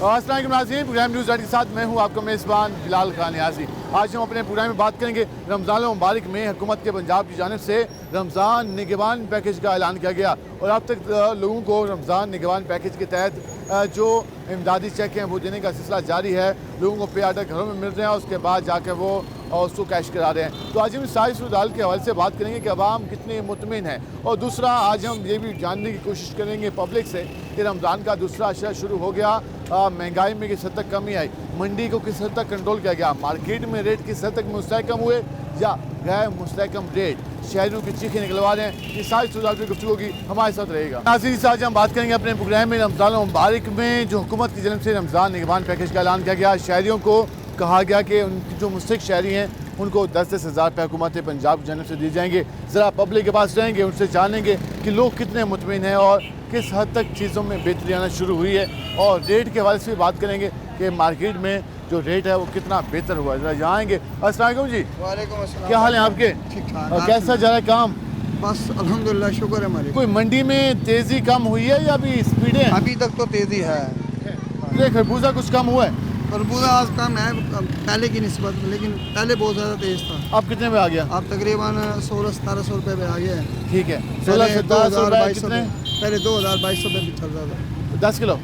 अस्सलाम वालेकुम programme news के साथ मैं हूं आपका मेज़बान बिलाल खान यासी। आज हम अपने प्रोग्राम में बात करेंगे रमज़ान मुबारक में हुकूमत के पंजाब की जानिब से रमज़ान निगहबान पैकेज का ऐलान किया गया और अब तक लोगों को रमज़ान निगहबान पैकेज के तहत जो इमदादी चेक हैं वो देने का सिलसिला जारी है। लोगों को पे आर्डर घरों में मिल रहे हैं, उसके बाद जाकर वो उसको कैश करा रहे हैं। तो आज हम सारी सूरत के हवाले से बात करेंगे कि अवाम कितने मुतमिन हैं, और दूसरा आज हम ये भी जानने की कोशिश करेंगे पब्लिक से कि रमज़ान का दूसरा अशरा शुरू हो गया, महंगाई में किस हद तक कमी आई, मंडी को किस हद तक कंट्रोल किया गया, मार्केट में रेट किस हद तक मुस्तहकम हुए या गैर मुस्तहकम रेट, शहरों की चीखें निकलवा रहे हैं। ये सारी सूरत की गुफ्तगू होगी, हमारे साथ रहेगा। नाज़रीन से आज हम बात करेंगे अपने प्रोग्राम में रमज़ान मुबारक में जो हुकूमत की जानब से रमज़ान निगहबान पैकेज का ऐलान किया गया। शहरियों को कहा गया कि उनकी जो मुस्तहिक शहरी हैं उनको 10-10 हज़ार रुपये हुकूमत पंजाब की जानब से दिए जाएंगे। ज़रा पब्लिक के पास रहेंगे, उनसे जानेंगे कि लोग कितने मुतमिन हैं और किस हद तक चीज़ों में बेहतरी आना शुरू हुई है, और रेट के हवाले से भी बात करेंगे कि मार्केट में जो रेट है वो कितना बेहतर हुआ है। ज़रा यहाँ आएँगे। अस्सलाम वालेकुम जी। वालेकुम अस्सलाम। क्या हाल है आपके? ठीक ठाक। और कैसा जा रहा है काम? बस अल्हम्दुलिल्लाह, शुक्र है हमारे। कोई मंडी में तेज़ी कम हुई है या अभी स्पीड है? अभी तक तो तेज़ी है। खरबूजा कुछ कम हुआ है? खरबूजा आज कम है पहले की निस्बत में, लेकिन पहले बहुत ज़्यादा तेज़ था। अब कितने में आ गया? अब तकरीबन 1600-1700 रुपये पे आ गया है। ठीक है, 1600-1700 रुपये कितने? पहले 2200 रुपये भी चल रहा था। 10 किलो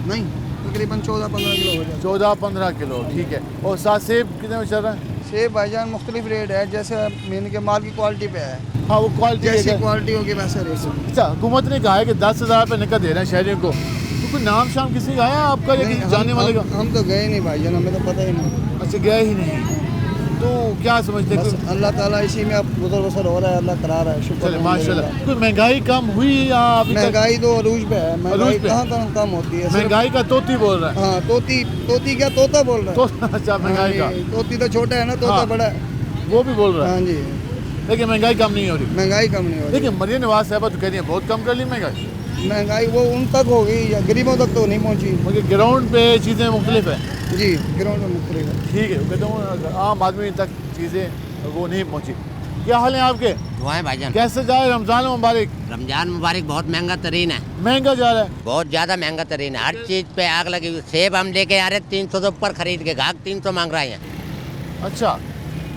नहीं, तकरीबन 14-15 किलो हो जाता। 14-15 किलो, ठीक है। और साथ सेब कितने में चल रहा है? सेब भाईजान मुख्तलिफ रेट है, जैसे मीन के माल की क्वालिटी पे है। हाँ, वो क्वालिटी जैसी क्वालिटी होगी वैसे रेट। अच्छा, हुकूमत ने कहा है कि 10,000 रुपये नकद दे रहे हैं शहरियों को, तो कोई नाम शाम किसी का आया आपका या किसी जाने वाले का? हम तो गए नहीं भाईजान, हमें तो पता ही नहीं। अच्छा, गए ही नहीं, तो क्या समझते बस हैं? अल्लाह ताला इसी में अब गुजर बसर हो रहा है, अल्लाह करा रहा है, शुक्र चले है माशाल्लाह। कोई महंगाई कम हुई या अभी तक? महंगाई तो अरूज पे है। महंगाई पे? कहाँ कहाँ कम होती है? महंगाई का तोती बोल रहा है। हाँ, तोती क्या तोता बोल रहा है? तो अच्छा, महंगाई का तोती तो छोटा है ना, तोता हाँ, बड़ा है। वो भी बोल रहा है। हाँ जी, लेकिन महंगाई कम नहीं हो रही। महंगाई कम नहीं हो रही। लेकिन मरियम नवाज साहबा तो कह रही है बहुत कम कर ली महंगाई। महंगाई वो उन तक होगी या गरीबों तक तो नहीं पहुँची। मगर ग्राउंड पे चीज़ें मुख्तलिफ है। जी, ग्राउंड में मुख्तलिफ है। ठीक है, कहता हूँ आम आदमी तक चीज़ें वो नहीं पहुँची। क्या हाल है आपके? दुआएं भाईजान। कैसे जाए रमज़ान मुबारक? रमजान मुबारक बहुत महंगा तरीन है, महंगा जा रहा है। बहुत ज्यादा महंगा तरीन है, हर चीज पे आग लगी हुई। सेब हम लेके आ रहे 300 से ऊपर खरीद के, घाक 300 मांग रहे हैं। अच्छा,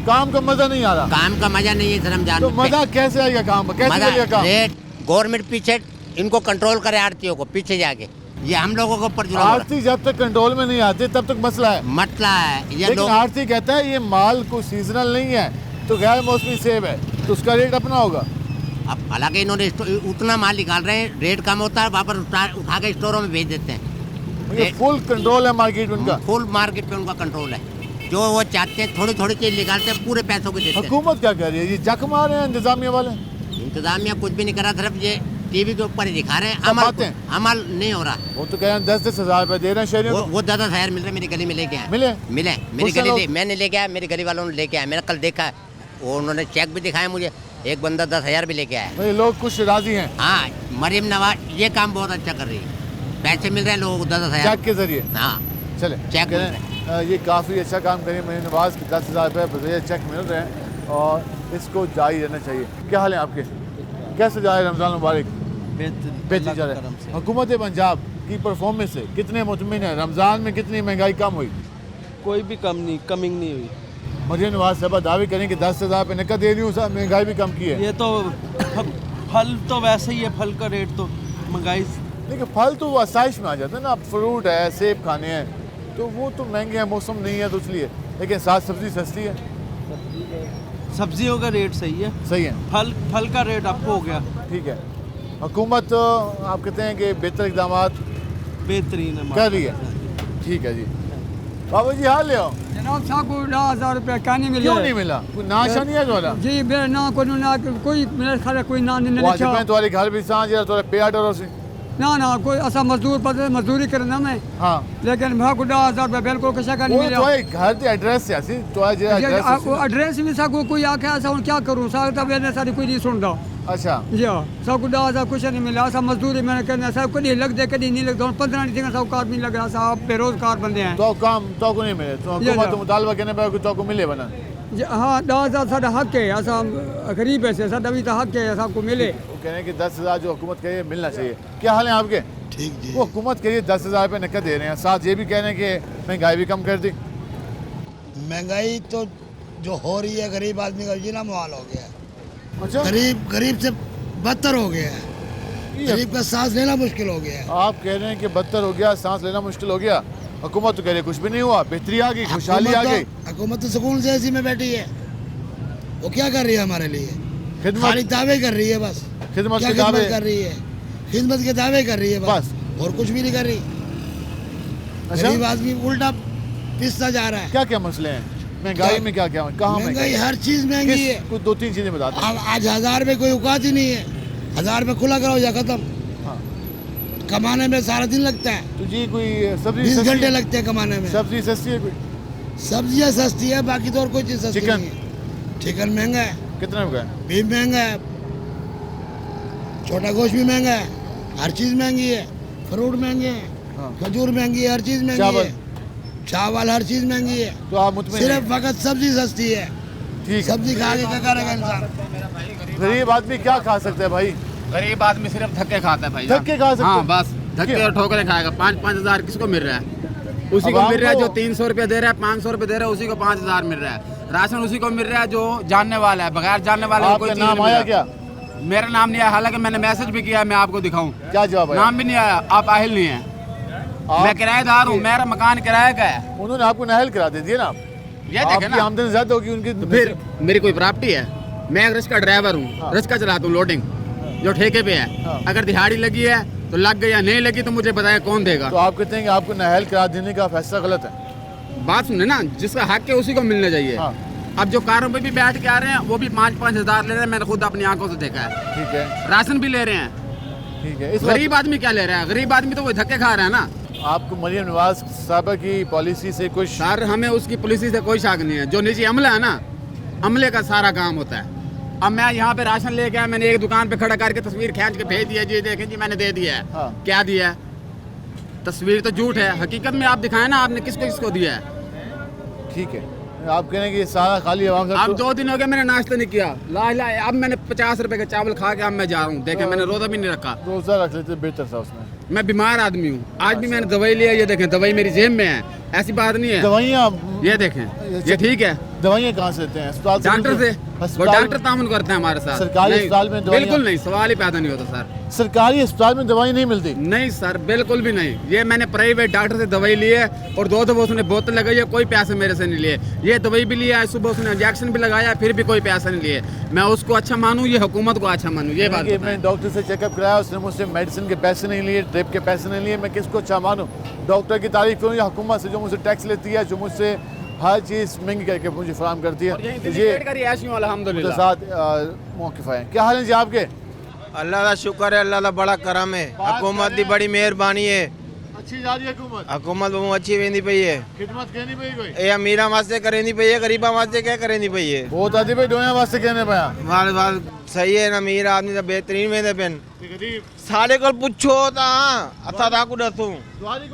काम का मजा नहीं आ रहा? काम का मजा नहीं है इस रमजान तो में। मजा कैसे आएगा काम का? कैसे मजा चलेगा काम? रेट गवर्नमेंट पीछे इनको कंट्रोल करे, आड़तियों को पीछे जाके, ये हम लोगों के ऊपर जुर्म हो रहा है। आरती जब तक कंट्रोल में नहीं आती तब तक मसला है। मसला है ये लेकिन लोग। आरती कहता है ये माल को सीजनल नहीं है, तो गैर मौसमी सेब है, तो उसका रेट अपना होगा। अब हालांकि इन्होंने उतना माल निकाल रहे हैं, रेट कम होता है, वापस उठा के स्टोरों में भेज देते हैं। फुल कंट्रोल है मार्केट उनका। फुल मार्केट पे उनका कंट्रोल है, जो वो चाहते हैं थोड़ी थोड़ी चीज निकालते हैं, पूरे पैसों को देते हैं। हुकूमत क्या कर रही है? ये जख मार रहे हैं इंतजामिया वाले। इंतजामिया कुछ भी नहीं करा, सिर्फ ये टीवी के ऊपर ही दिखा रहे हैं, अमल नहीं हो रहा। वो तो कह रहे हैं 10-10 हज़ार रुपए दे रहे हैं शहरियों को। वो 10,000 मिल रहे, मेरी गली में लेके आए। मिले मेरी गली मैंने लेके आया, मेरी गली वालों ने लेके आया, मैंने कल देखा, वो उन्होंने चेक भी दिखाया मुझे, एक बंदा 10,000 भी लेके आया। भाई लोग कुछ राजी हैं। हाँ, मरियम नवाज ये काम बहुत अच्छा कर रही है, पैसे मिल रहे हैं लोगों को 10,000 चेक के जरिए। हाँ, चले चेक मिल ये काफ़ी अच्छा काम करिए मरियम नवाज के 10,000 रुपये बजरिए चेक मिल रहे हैं और इसको जारी रहना चाहिए। क्या हाल है आपके? कैसे जा रहे हैं रमज़ान मुबारक? बेहतर जा रहा है। हुकूमत पंजाब की परफॉर्मेंस से कितने मुतमिन है? रमज़ान में कितनी महंगाई कम हुई? कोई भी कमिंग नहीं हुई। मरियम नवाज साहबा दावे करें कि 10,000 रुपये नकद दे रही हूँ, साहब महंगाई भी कम की है। ये तो फल तो वैसे ही है, फल का रेट तो महंगाई। लेकिन फल तो वो आसाइश में आ जाता है ना, अब फ्रूट है, सेब खाने हैं, तो वो तो महंगे हैं, मौसम नहीं है तो इसलिए। लेकिन साग सब्जी सस्ती है। सब्जियों का रेट सही है, सही है। फल का रेट अप हो गया। ठीक है, हुकूमत आप कहते हैं कि बेहतर इकदाम बेहतरीन है कर रही है। ठीक है जी। बाबू जी हाल ले आओ। जनाब साहब को 10,000 रुपये क्या नहीं मिला? क्यों नहीं मिला? कोई नाशा नहीं है तुम्हारा? जी मेरा ना कोई मेरे ख्याल कोई ना नहीं वाजिब लिखा। है तुम्हारे घर भी सांझ है, तुम्हारे पे आर्डर से। ना कोई असा मजदूर पर मजदूरी करना मैं, हाँ, लेकिन मैं को 10,000 रुपये बिल्कुल किसी का नहीं वो मिला। तुम्हारे घर के एड्रेस से आसी तुम्हारे एड्रेस से। एड्रेस भी साको कोई आखे ऐसा हूँ क्या करूँ साहब, तब मैंने सारी कोई नहीं सुनता। अच्छा जी हाँ, सब को 10,000 कुछ नहीं मिला। ऐसा मजदूरी मैंने कहना सब कभी लग दे कभी नहीं लगता। 15 दिन सब कार नहीं लग रहा साहब, बेरोजगार बंदे हैं। तो काम तो को नहीं मिले तो ये हुकूमत जा। मुतालबा कहने पर तो को मिले बना। हाँ 10,000 साढ़ा हक है, असा गरीब है, साढ़ा भी तो हक है सबको मिले। वो कह रहे हैं कि 10,000 जो हुकूमत कह रही है मिलना चाहिए। क्या हाल है आपके? ठीक जी। वो हुकूमत कह रही है 10,000 रुपये नकद दे रहे हैं, साथ ये भी कह रहे हैं कि महंगाई भी कम कर दी। महंगाई तो जो हो रही है गरीब आदमी का जीना मुहाल हो गया है। अच्छा, गरीब से बदतर हो गया है। गरीब का सांस लेना मुश्किल हो गया है। आप कह रहे हैं कि बदतर हो गया, सांस लेना मुश्किल हो गया। हुकूमत तो कह रही है कुछ भी नहीं हुआ, बेहतरी आ गई, खुशहाली आ गई। हुकूमत तो सुकून से ऐसी में बैठी है, वो क्या कर रही है हमारे लिए? खिदमत खाली दावे कर रही है बस। खिदमत क्या के दावे खिदमत कर रही है? खिदमत के दावे कर रही है बस, और कुछ भी नहीं कर रही। अच्छा, गरीब आदमी उल्टा पिसता जा रहा है। क्या क्या मसले हैं महंगाई में? क्या क्या कहाँ महंगाई हर चीज महंगी है। कुछ 2-3 चीजें बताते हैं। अब आज 1000 में कोई औकात ही नहीं है। 1000 में खुला करो या खत्म। हाँ। कमाने में सारा दिन लगता है, तो जी कोई सब्जी 20 सस्ती घंटे है? लगते हैं कमाने में। सब्जी सस्ती है कोई? सब्जियां सस्ती है, बाकी तो और कोई चीज सस्ती चिकन? नहीं है। चिकन महंगा है, कितने में है? बीफ महंगा है, छोटा गोश्त भी महंगा है, हर चीज महंगी है। फ्रूट महंगे हैं, हाँ। खजूर महंगी है, हर चीज महंगी चावल? है। चावल हर चीज महंगी है। तो आप मुतमईन हैं? सिर्फ फकत सब्जी सस्ती है। ठीक है। सब्जी खा के क्या करेगा इंसान? गरीब आदमी क्या खा सकता है भाई? गरीब आदमी सिर्फ धक्के खाता है भाई। धक्के खा सकते हाँ हैं? बस धक्के और ठोकरे खाएगा। 5-5 हजार किसको मिल रहा है? उसी को अब मिल रहा है आपको- जो 300 रुपये दे रहा है, 500 रुपये दे रहा है, उसी को 5,000 मिल रहा है। राशन उसी को मिल रहा है जो जानने वाला है, बगैर जानने वाले को कोई आपका चीज नाम नहीं मिल आया रहा। क्या? मेरा नाम नहीं आया, हालांकि मैंने मैसेज भी किया है, मैं आपको दिखाऊं। क्या जवाब आया? नाम भी नहीं आया, आप आहिल नहीं है। मैं किराएदार हूँ, मेरा मकान किराए का है। उन्होंने आपको नाहल करा दे दिए ना? ये देखे आपकी ना, आमदनी ज्यादा होगी उनकी। तो फिर मेरी कोई प्रॉपर्टी है? मैं एक रिक्शा ड्राइवर हूँ, हाँ। रिक्शा चलाता हूँ लोडिंग, जो ठेके पे है। हाँ। अगर दिहाड़ी लगी है तो लग गई, या नहीं लगी तो मुझे बताया कौन देगा। तो आप कहते हैं कि आपको नाहल करा देने का फैसला गलत है? बात सुने ना, जिसका हक है उसी को मिलना चाहिए। हाँ। अब जो कारों पे भी बैठ के आ रहे हैं वो भी 5-5 हजार ले रहे हैं, मैंने खुद अपनी आंखों से देखा है। ठीक है, राशन भी ले रहे हैं। ठीक है। इस गरीब आदमी क्या ले रहा है? गरीब आदमी तो वो धक्के खा रहा है ना। वक्त आपको मरियम नवाज साहबा की पॉलिसी से कुछ? सर हमें उसकी पॉलिसी से कोई शक नहीं है। जो निजी अमला है ना, अमले का सारा काम होता है। अब मैं यहाँ पे राशन लेके आया, मैंने एक दुकान पे खड़ा करके तस्वीर खींच के भेज दिया, जी देखें जी मैंने दे दिया है। हाँ। क्या दिया है? तस्वीर तो झूठ है, हकीकत में आप दिखाएं ना आपने किसको किसको दिया है। ठीक है, आप कह रहे हैं कि ये सारा खाली आवाम अब 2 दिन हो गए मैंने नाश्ता नहीं किया। ला अब मैंने 50 रुपए का चावल खा के अब मैं जा रहा हूँ। देखें मैंने रोजा भी नहीं रखा। रोजा रख लेते बेहतर था उसमें। मैं बीमार आदमी हूँ, आज भी मैंने दवाई लिया। ये देखें दवाई मेरी जेब में है, ऐसी बात नहीं है। दवाइयाँ? ये देखें, ये ठीक है। दवाइयाँ कहाँ से लेते हैं? अस्पताल से? डॉक्टर से, वो अस्पताल- डॉक्टर तामुन करते हैं हमारे साथ। सरकारी नहीं, अस्पताल में दवाइयाँ- बिल्कुल नहीं, सवाल ही पैदा नहीं होता सर। सरकारी अस्पताल में दवाई नहीं मिलती? नहीं सर, बिल्कुल भी नहीं। ये मैंने प्राइवेट डॉक्टर से दवाई ली है और 2 दफा उसने बोतल लगाई है, कोई पैसे मेरे से नहीं लिए। ये दवाई भी लिया है, सुबह उसने इंजेक्शन भी लगाया, फिर भी कोई पैसा नहीं लिए। मैं उसको अच्छा मानूं, ये हुकूमत को अच्छा मानूं, ये बात कि बताएं। मैं डॉक्टर से चेकअप कराया, उसने मुझसे मेडिसिन के पैसे नहीं लिए, ट्रिप के पैसे नहीं लिए। मैं किसको अच्छा मानूं? डॉक्टर की तारीफ करूं या हुकूमत से जो मुझसे टैक्स लेती है, जो मुझसे हर चीज़ महंगी करके मुझे फराम करती है? और यहीं तो दिल्ली ये पेट करी ऐसी हूं, अल्हम्दुलिल्लाह। साथ मौक़िफ़ है। क्या हाल है जी आपके? अल्लाह का शुक्र है, अल्लाह का बड़ा करम है। हुकूमत की बड़ी मेहरबानी है। अच्छी जा रही है हुकूमत? हुकूमत बहुत अच्छी वेंदी पई है। खिदमत कहनी पई कोई? ये अमीरा वास्ते करेंदी पई है, गरीबा वास्ते क्या करेंदी पई है? बहुत आदि भाई डोया वास्ते कहने पाया। वाल वाल सही है ना, अमीर आदमी तो बेहतरीन वेंदे पेन। सारे को पुछो अथा ता को दसूं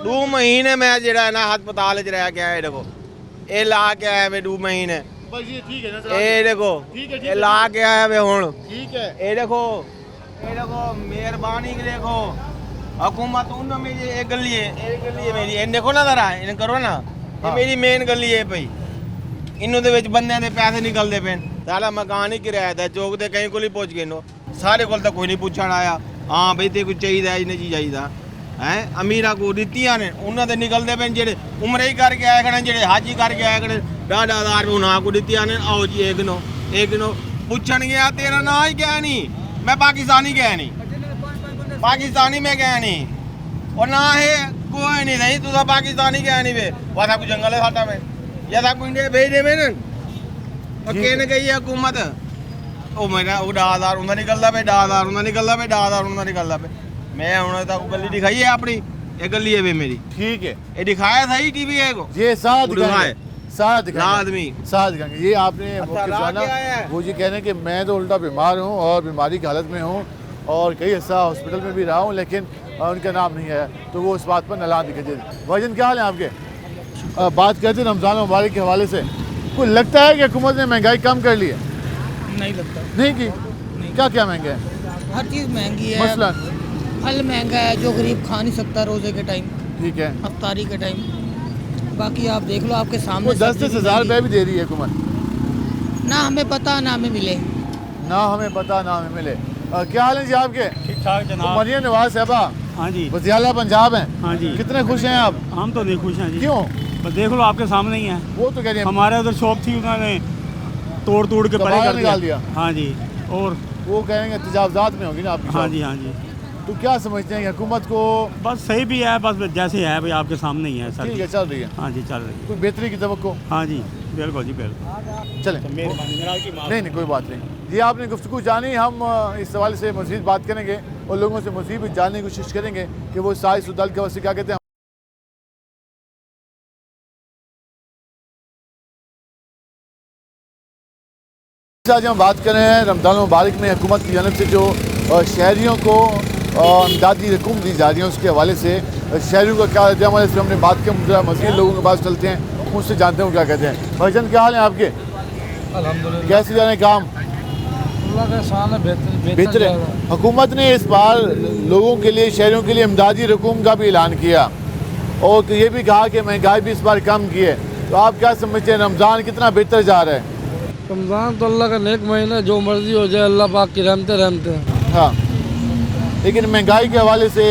2 महीने मैं जेड़ा है ना हस्पताल च रह के आया। देखो ये ला के आया मैं 2 महीने। ये ठीक है ना? ये देखो ठीक है, ठीक ये है। ला के आया मैं हुण। ठीक है। ये देखो मेहरबानी देखो हुकूमत उन में ये एक गली है मेरी। ये देखो ना जरा, इन करो ना, ये मेरी मेन गली है भाई। इन्हों दे विच बंदे दे पैसे निकलदे पेन। साला मकान ही किराया दा, चौक ते कहीं कोल ही पहुंच गए नो। सारे कोल तो कोई नहीं पूछण आया। हाँ भाई ते कुछ चाहिए इन्हें चीज चाहिए है। अमीरा को दित्तियां ने, उन्होंने दे निकलदे पेन। जेड़े उम्र ही करके आए खड़े, जेड़े हाजी करके आए खड़े, 10,000 उन्हां को दित्तियां ने। आओ जी एक नो पूछण गया, तेरा ना ही क्या नहीं, मैं पाकिस्तानी गया नहीं, पाकिस्तानी में गया नहीं। और ना है कोई नहीं नहीं, तू तो पाकिस्तानी गया नहीं वे। वहाँ कुछ जंगल है साटा में, या था कोई इंडिया भेज दे मैंने। और कहने गई है हुकूमत ओ मेरा वो 10,000 उन्हें निकलता पे, 10,000 उन्हें निकलता पे, 10,000 उन्हें निकलता पे। मैं उन्हें तक गली दिखाई है अपनी, एक गली है वे मेरी। ठीक है, ये दिखाया था ही टीवी है को। ये साथ दिखाए साथ आदमी साथ दिखाएंगे। ये आपने अच्छा, मौक़िफ़ ला जाना। के आया है। वो ये कह रहे हैं कि मैं तो उल्टा बीमार हूँ और बीमारी की हालत में हूँ और कई हिस्सा हॉस्पिटल में भी रहा हूँ, लेकिन उनका नाम नहीं है। तो वो उस बात पर नला दिखाई दे। भाईजान क्या हाल है आपके? बात करते हैं रमज़ान मुबारक के हवाले से। आपको लगता है कि हुकूमत ने महंगाई कम कर ली है? नहीं लगता। नहीं की? क्या क्या महंगा है? हर चीज़ महंगी है। मसलन फल महंगा है जो गरीब खा नहीं सकता रोज़े के टाइम, ठीक है, अफ्तारी के टाइम। बाकी आप देख लो आपके वो सामने 10-10 हज़ार रुपये भी दे रही है हुकूमत। ना हमें पता ना हमें मिले। ना हमें पता ना हमें मिले। क्या हाल है जी आपके? ठीक ठाक जनाब। मरियम नवाज साहबा हाँ जी, वज़ीर-ए-आला पंजाब हैं। हाँ जी। कितने खुश हैं आप? हम तो नहीं खुश हैं जी। क्यों? बस देख लो आपके सामने ही है। वो तो कह रही है हमारे उधर शॉप थी, उन्होंने तोड़ तोड़ के परे कबाड़ा कर निकाल दिया। हाँ जी। और वो कहेंगे तजावजात में होगी ना आपकी हाँ शॉप। जी, हाँ जी। तो क्या समझते हैं कि हुकूमत को बस सही भी है, बस जैसे है भाई आपके सामने ही है सर। ठीक है चल रही है, हाँ जी, चल रही है। कोई बेहतरी की तवक्को? हाँ जी, बिल्कुल जी, बिल्कुल। चलें, नहीं कोई बात नहीं जी। आपने गुफ्तगू जानी, हम इस हवाले से मज़ीद बात करेंगे और लोगों से मज़ीद भी जानने की कोशिश करेंगे कि वो साइज उदल के वजह से क्या कहते हैं। आज हम बात कर रहे हैं रमज़ान मुबारक में हुकूमत की जानब से जो शहरियों को इमदादी रकूम दी जा रही है उसके हवाले से शहरियों का क्या रहता है, हमारे इसमें हमने बात की। मज़ीद लोगों के पास चलते हैं, मुझसे जानते हैं क्या कहते हैं। भाईजान क्या हाल है आपके? अल्हम्दुलिल्लाह कैसे जा रहे हैं काम? अल्लाह का एहसान है, बेहतर है। हुकूमत ने इस बार लोगों के लिए, शहरियों के लिए इमदादी रकूम का भी ऐलान किया और ये भी कहा कि महंगाई भी इस बार कम की है। तो आप क्या समझते हैं रमज़ान कितना बेहतर जा रहा है? रमज़ान तो अल्लाह का नेक महीना, जो मर्जी हो जाए अल्लाह पाक की रहमते हैं। हाँ, लेकिन महंगाई के हवाले से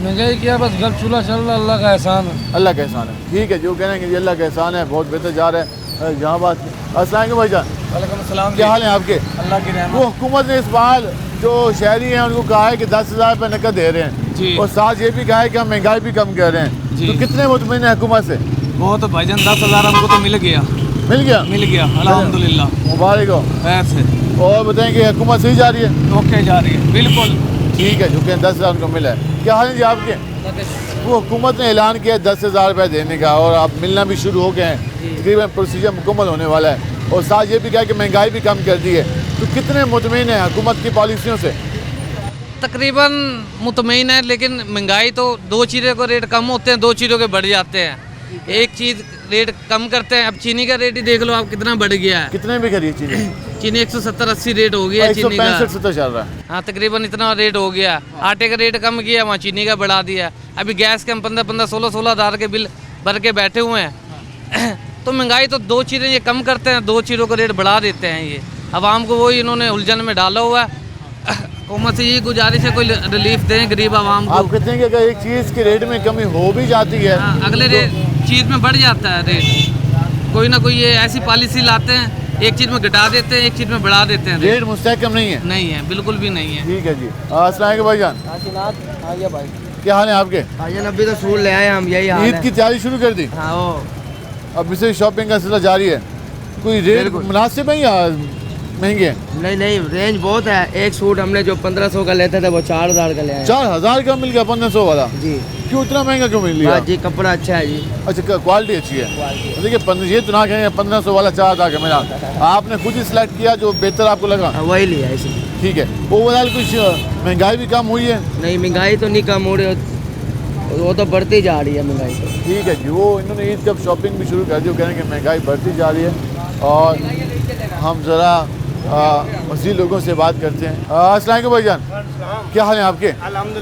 महंगाई किया बस घर चूल्हा चल रहा, अल्लाह का एहसान है। अल्लाह का एहसान है। ठीक है, जो कह रहे हैं कि अल्लाह का एहसान है, बहुत बेहतर जा रहा है। जहाँ बात अस्सलाम वालेकुम भाईजान, वालेकुम सलाम। क्या हाल है आपके? अल्लाह की वो हुकूमत ने इस बार जो शहरी हैं उनको कहा है कि 10,000 रुपये नकद दे रहे हैं जी। और साथ ये भी कहा है कि हम महंगाई भी कम कर रहे हैं। जी। तो कितने मुतमिन है हुकूमत से? वो तो भाईजान 10,000 हमको तो मिल गया मिल गया? अल्हम्दुलिल्लाह, मुबारक हो। खैर से और बताएं कि हुकूमत सही जा रही है? ओके जा रही है, बिल्कुल ठीक है, जो कि 10,000 उनको मिला है। क्या हाल है जी आपके? वो हुकूमत ने ऐलान किया 10,000 रुपये देने का और अब मिलना भी शुरू हो गए हैं, तकरीबन प्रोसीजर मुकम्मल होने वाला है और साथ ये भी कहा कि महंगाई भी कम कर दी है। तो कितने मुतमिन है हुकूमत की पॉलिसियों से? तकरीबन मुतमईन है, लेकिन महंगाई तो दो चीज़ों को रेट कम होते हैं, दो चीज़ों के बढ़ जाते हैं। एक चीज़ रेट कम करते हैं, अब चीनी का रेट ही देख लो आप कितना बढ़ गया है। कितने भी करिए चीनी? चीनी 170-80 रेट हो गया है चीनी का। 165-70 चल रहा है। हाँ, तकरीबन इतना रेट हो गया। आटे का रेट कम किया, वहाँ चीनी का बढ़ा दिया। अभी गैस के हम 15-16 हज़ार के बिल भर के बैठे हुए हैं। तो महंगाई तो दो चीज़ें ये कम करते हैं, दो चीज़ों का रेट बढ़ा देते हैं। ये आवाम को वही इन्होंने उलझन में डाला हुआ है। हुकूमत से यही गुजारिश है कोई रिलीफ दें गरीब आवाम को। आप कहते हैं कि अगर एक चीज़ के रेट में कमी हो भी जाती है, हाँ, अगले चीज़ में बढ़ जाता है रेट। कोई ना कोई ये ऐसी पॉलिसी लाते हैं, एक चीज़ में घटा देते हैं, एक चीज़ में बढ़ा देते हैं। रेट मुस्तहकम नहीं है? नहीं है, बिल्कुल भी नहीं है। ठीक है जी। अस्सलाम वालेकुम भाईजान, भाई क्या हाल है आपके? भाईजान अभी तो सूट ले आए हम, यही हाल ईद है। की तैयारी शुरू कर दी? हाँ वो अब इसे शॉपिंग का सिलसिला जारी है। कोई रेट मुनासिब है या महंगे हैं? नहीं रेंज बहुत है। एक सूट हमने जो 1500 का लेते थे वो 4,000 का ले आए। 4,000 का मिल गया 1500 वाला? जी। क्यों इतना महंगा क्यों मिल गया? जी कपड़ा अच्छा है जी। अच्छा, क्वालिटी अच्छी है। देखिए ये तो ना कहेंगे 1500 वाला 4,000 का मिला, आपने खुद ही सिलेक्ट किया जो बेहतर आपको लगा। वही लिया इसलिए। ठीक है। ओवरऑल कुछ महंगाई भी कम हुई है? नहीं महंगाई तो नहीं कम हो रही, वो तो बढ़ती जा रही है महंगाई तो। ठीक है जी। वो इन्होंने ईद कब शॉपिंग भी शुरू कर दी, वो कह रहे हैं कि महंगाई बढ़ती जा रही है। और हम ज़रा मज़ीद लोगों से बात करते हैं। अस्सलाम वालेकुम भाईजान, क्या हाल है आपके?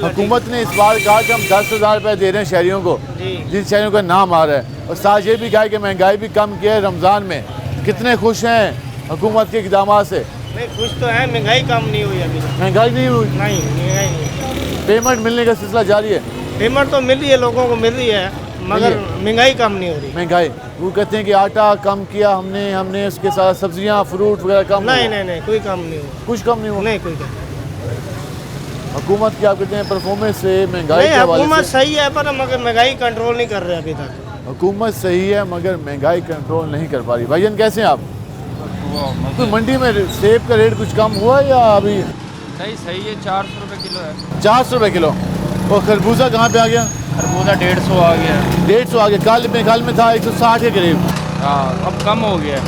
हुकूमत ने इस बार कहा कि हम 10,000 रुपये दे रहे हैं शहरियों को, जिन शहरियों का नाम आ रहा है, और साथ ये भी कहा कि महंगाई भी कम की है रमज़ान में। कितने खुश हैं हुकूमत के इक़दाम से? नहीं खुश तो है, महंगाई कम नहीं हुई अभी। महंगाई नहीं हुई? नहीं महंगाई नहीं। पेमेंट मिलने का सिलसिला जारी है? पेमेंट तो मिल रही है, लोगों को मिल रही है, मगर महंगाई कम नहीं हो रही। महंगाई वो कहते हैं कि आटा कम किया हमने उसके साथ सब्जियां फ्रूट वगैरह कम। नहीं कोई कम नहीं हुआ। कुछ कम नहीं हुआ? नहीं कोई कम। हुकूमत की आप कहते हैं परफॉर्मेंस से महंगाई नहीं के हवाले हुकूमत से? सही है पर मगर महंगाई कंट्रोल नहीं कर रहे अभी तक। हुकूमत सही है मगर महंगाई कंट्रोल नहीं कर पा रही। भाईजान कैसे हैं आप? कोई मंडी में सेब का रेट कुछ कम हुआ या अभी? नहीं सही है, 400 रुपये किलो है। 400 रुपये किलो। और खरबूजा कहाँ पे आ गया? खरबूजा 150 आ गया। 150 आ गया। कल में था 160 के करीब। हाँ अब कम हो गया।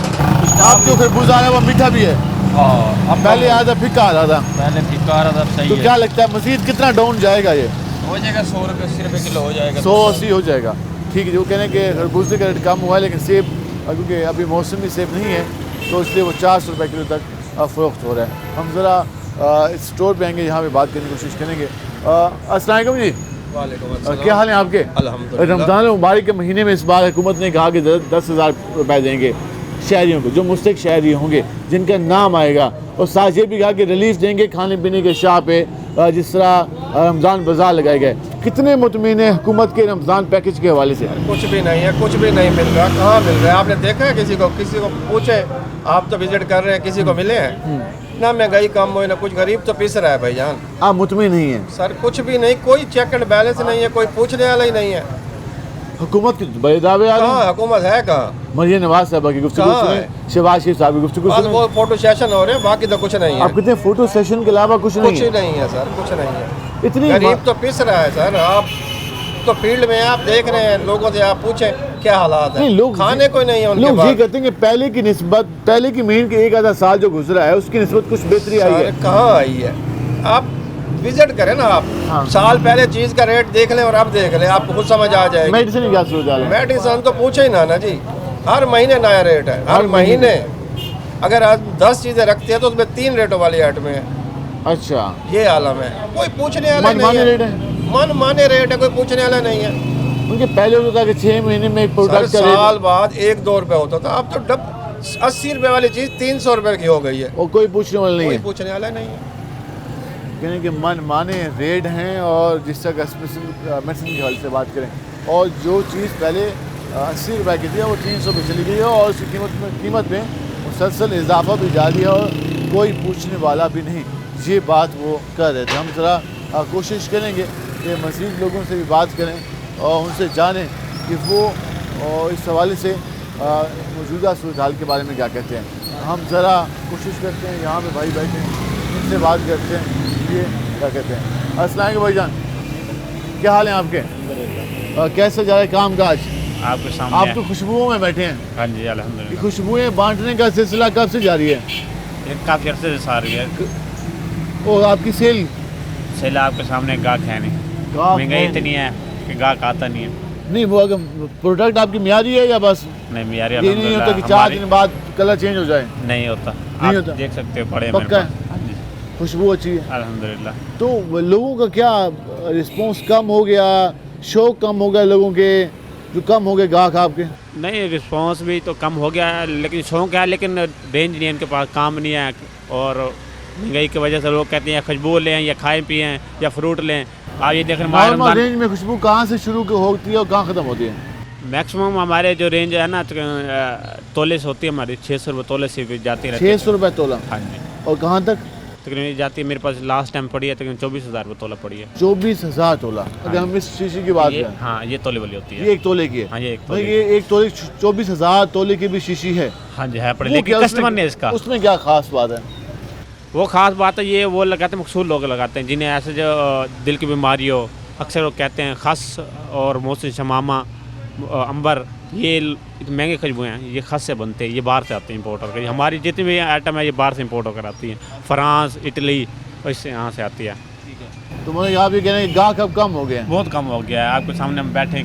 आप जो खरबूजा आ रहा है वो मीठा भी है? हाँ अब पहले आया था फिक्का आ रहा था। पहले फिक्का आ रहा था। सही तो है। क्या लगता है मजीद कितना डाउन जाएगा ये? हो जाएगा 100 रुपये 80 रुपये किलो हो जाएगा। 100-80 हो जाएगा। ठीक है। जो कह रहे हैं कि खरबूजे का रेट कम हुआ है लेकिन सेब क्योंकि अभी मौसम भी सेफ नहीं है, तो इसलिए वो 400 रुपये किलो तक फ़रोख्त हो रहा है। हम ज़रा इस स्टोर पे आएंगे, यहाँ पे बात करने की कोशिश करेंगे। अस्सलाम वालेकुम जी, क्या हाल है आपके? रमज़ान मुबारक के महीने में इस बार हुकूमत ने कहा कि 10,000 रुपये देंगे शहरियों को, जो मुस्तक शहरी होंगे जिनका नाम आएगा, और साथ ये भी कहा कि रिलीफ देंगे खाने पीने के शाह पे, जिस तरह रमज़ान बाज़ार लगाए गए। कितने मुतमिन है हुकूमत के रमज़ान पैकेज के हवाले से? कुछ भी नहीं है, कुछ भी नहीं मिल रहा। कहाँ मिल रहा है? आपने देखा है किसी को पूछे? आप तो विजिट कर रहे हैं, किसी को मिले हैं? ना महंगाई कम हुई, ना कुछ, गरीब तो पिस रहा है भाईजान। आप मुतमिन नहीं है सर? कुछ भी नहीं, कोई चेक एंड बैलेंस नहीं है, कोई पूछने वाला ही नहीं है। हुकूमत के बड़े दावे आ रहे हैं। कहाँ हुकूमत है? कहाँ? मरियम नवाज साहब की गुफ्तगू सुने, शहबाज शरीफ साहब की गुफ्तगू बस सुने। वो फोटो सेशन हो रहे हैं, बाकी तो कुछ नहीं है। आप कितने फोटो सेशन के अलावा कुछ नहीं कुछ है? नहीं है सर, कुछ नहीं है। इतनी गरीब तो पिस रहा है सर। आप तो फील्ड में आप देख रहे हैं, लोगों से आप पूछें क्या हालात है। लोग खाने को नहीं है उनके लोग ये पास। कहते हैं कि पहले की निस्बत, पहले की महीने के एक आधा साल जो गुजरा है उसकी निस्बत कुछ बेहतरी आई है। कहाँ आई है? आप विजिट करें ना आप। हाँ। साल पहले चीज का रेट देख लें और अब देख लें, आपको खुद समझ आ जाएगी। मेडिसिन क्या सूरत हाल है? मेडिसिन तो पूछे ही ना जी, हर महीने नया रेट है, हर महीने। अगर आज 10 चीजें रखते हैं तो उसमें 3 रेटों वाली आइटम है। अच्छा, ये आलम है, कोई पूछने वाला नहीं मनमाने रेट है। है, मन माने रेट है, कोई पूछने वाला नहीं है। उनके पहले होता था कि 6 महीने में एक सर, प्रोडक्ट का साल रेट, बाद 1-2 रुपए होता था, अब तो 80 रुपए वाली चीज 300 रुपए की हो गई है। और कोई पूछने वाला नहीं कोई है। पूछने वाला नहीं है। यानी कि मन माने रेट हैं। और जिस तरह मेडिसिन के हवाले से बात करें, और जो चीज़ पहले 80 रुपये की थी वो 300 पे चली गई है, और उसकी कीमत में मुसलसल इजाफा भी जारी है, और कोई पूछने वाला भी नहीं। ये बात वो कर रहे थे। हम ज़रा कोशिश करेंगे कि मज़ीद लोगों से भी बात करें और उनसे जानें कि वो इस हवाले से मौजूदा सूरत हाल के बारे में क्या कहते हैं। हम ज़रा कोशिश करते हैं, यहाँ पे भाई बैठे हैं, इनसे बात करते हैं, ये क्या कहते हैं। अस्सलाम वालेकुम भाईजान, क्या हाल है आपके? कैसे जा रहा है काम काज? आपके सामने आप तो खुशबुओं में बैठे हैं। हाँ जी, अल्हम्दुलिल्लाह। खुशबुएं बांटने का सिलसिला कब से जारी है? ये काफ़ी अर्से से आ रही है। और आपकी सेल आपके सामने गाहक है नहीं, गाहक महंगाई है इतनी है कि गाहक आता नहीं है। नहीं, वो अगर प्रोडक्ट आपकी मियारी है या बस नहीं मियारी ये नहीं होता कि 4 दिन बाद कलर चेंज हो जाए? नहीं होता, नहीं आप होता। देख सकते हो, बड़े पक्का है? हाँ जी, खुशबू अच्छी है अल्हम्दुलिल्लाह। तो लोगों का क्या रिस्पॉन्स कम हो गया, शौक कम हो गया लोगों के, जो कम हो गए गाहक आपके? नहीं, रिस्पांस भी तो कम हो गया है, लेकिन शौक है, लेकिन रेंज नहीं है उनके पास, काम नहीं है। और महंगाई की वजह से लोग कहते हैं खुशबू लें या खाएं पिएं या फ्रूट लें। आप ये देख रहे नॉर्मल रेंज में खुशबू कहाँ से शुरू होती है और कहाँ ख़त्म होती है? मैक्सिमम हमारे जो रेंज है ना, तोले से होती है हमारी, 600 रुपये तोले से भी जाती रहती है। 600 रुपये तोला? हाँ जी। और कहाँ तक तकरीबन जाती है? मेरे पास लास्ट टाइम पड़ी है तकरीबन 24,000 रुपये तोला पड़ी है। 24,000 तोला? अगर हम इस शीशी की बात करें, हाँ, ये तोले वाली होती है। ये 1 तोले की है? हाँ, ये 1 भाई तोले। ये 1 तोले 24,000 तोले की भी शीशी है? हाँ जी, है पड़ी, वो लेकिन क्या कस्टमर ने इसका, उसमें क्या खास बात है? वो खास बात है ये, वो लगाते हैं मखसूस लोग लगाते हैं जिन्हें ऐसे जो दिल की बीमारी हो। अक्सर लोग कहते हैं खस और मौसम शमामा, अंबर, ये महंगे खुशबू हैं, ये खस से बनते हैं, ये बाहर से आते हैं इम्पोर्ट होकर। हमारी जितनी भी आइटम है ये बाहर से इम्पोर्ट होकर आती हैं, फ्रांस, इटली, इससे यहाँ से आती है। तो मतलब आप ये कह रहे हैं गाहक अब कम हो गए हैं? बहुत कम हो गया है। आपके सामने हम बैठे,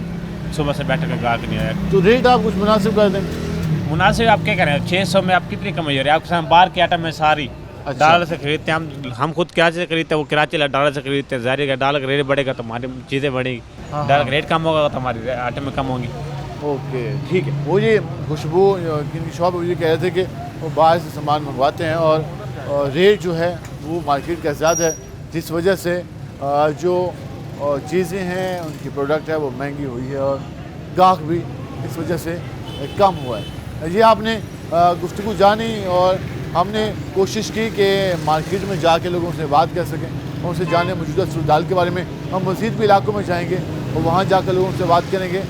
सुबह से बैठे का गाहक नहीं आया। तो रेट आप कुछ मुनासिब कर दें? मुनासिब आप क्या करें? 600 में आप कितनी कमाई हो रही है? आपके सामने बाहर की आइटम है सारी। अच्छा। डॉलर से खरीदते हैं हम खुद कराची से खरीदते हैं, वो कराची डॉलर से खरीदते हैं। ज़ाहिर है डॉलर का रेट बढ़ेगा तो हमारी चीज़ें बढ़ेगी, हाँ, डॉलर का रेट कम होगा तो हमारी आइटम कम होंगी। ओके, ठीक है। वो ये खुशबू की शॉप ये कह रहे थे कि वो बाहर से सामान मंगवाते हैं और रेट जो है वो मार्केट का ज़्यादा है, जिस वजह से जो चीज़ें हैं उनकी प्रोडक्ट है वो महंगी हुई है और गाहक भी इस वजह से कम हुआ है। ये आपने गुफ्तगू जानी और हमने कोशिश की कि मार्केट में जाके लोगों से बात कर सकें, उनसे जाने मौजूदा सूरत हाल के बारे में। हम मज़ीद भी इलाकों में जाएंगे और वहाँ जाकर लोगों से बात करेंगे।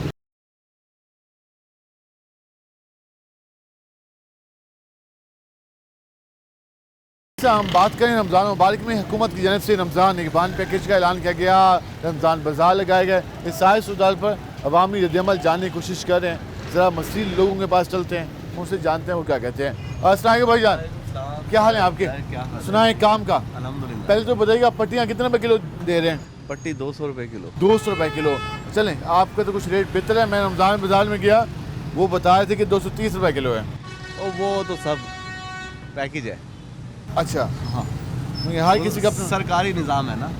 हम बात करें रमज़ान मुबारक में हुकूमत की जानब से रमज़ान निगहबान पैकेज का ऐलान किया गया, रमज़ान बाज़ार लगाए गए। इस सारे सूरत पर अवामी रद्द-ए-अमल जानने की कोशिश कर रहे हैं। ज़रा मसीह लोगों के पास चलते हैं, उनसे जानते हैं वो क्या कहते हैं। अस्सलाम वालेकुम भाईजान, क्या हाल है आपके? सुना है काम का? अल्हम्दुलिल्लाह। पहले तो बताइएगा पट्टियाँ कितने रुपये किलो दे रहे हैं? पट्टी 200 रुपये किलो। 200 रुपये किलो। चलें, आपका तो कुछ रेट बेहतर है। मैं रमज़ान बाज़ार में गया वो बता रहे थे कि 230 रुपए किलो है। और वो तो सब पैकेज है। अच्छा हाँ, हर किसी का अपना सरकारी निज़ाम है ना,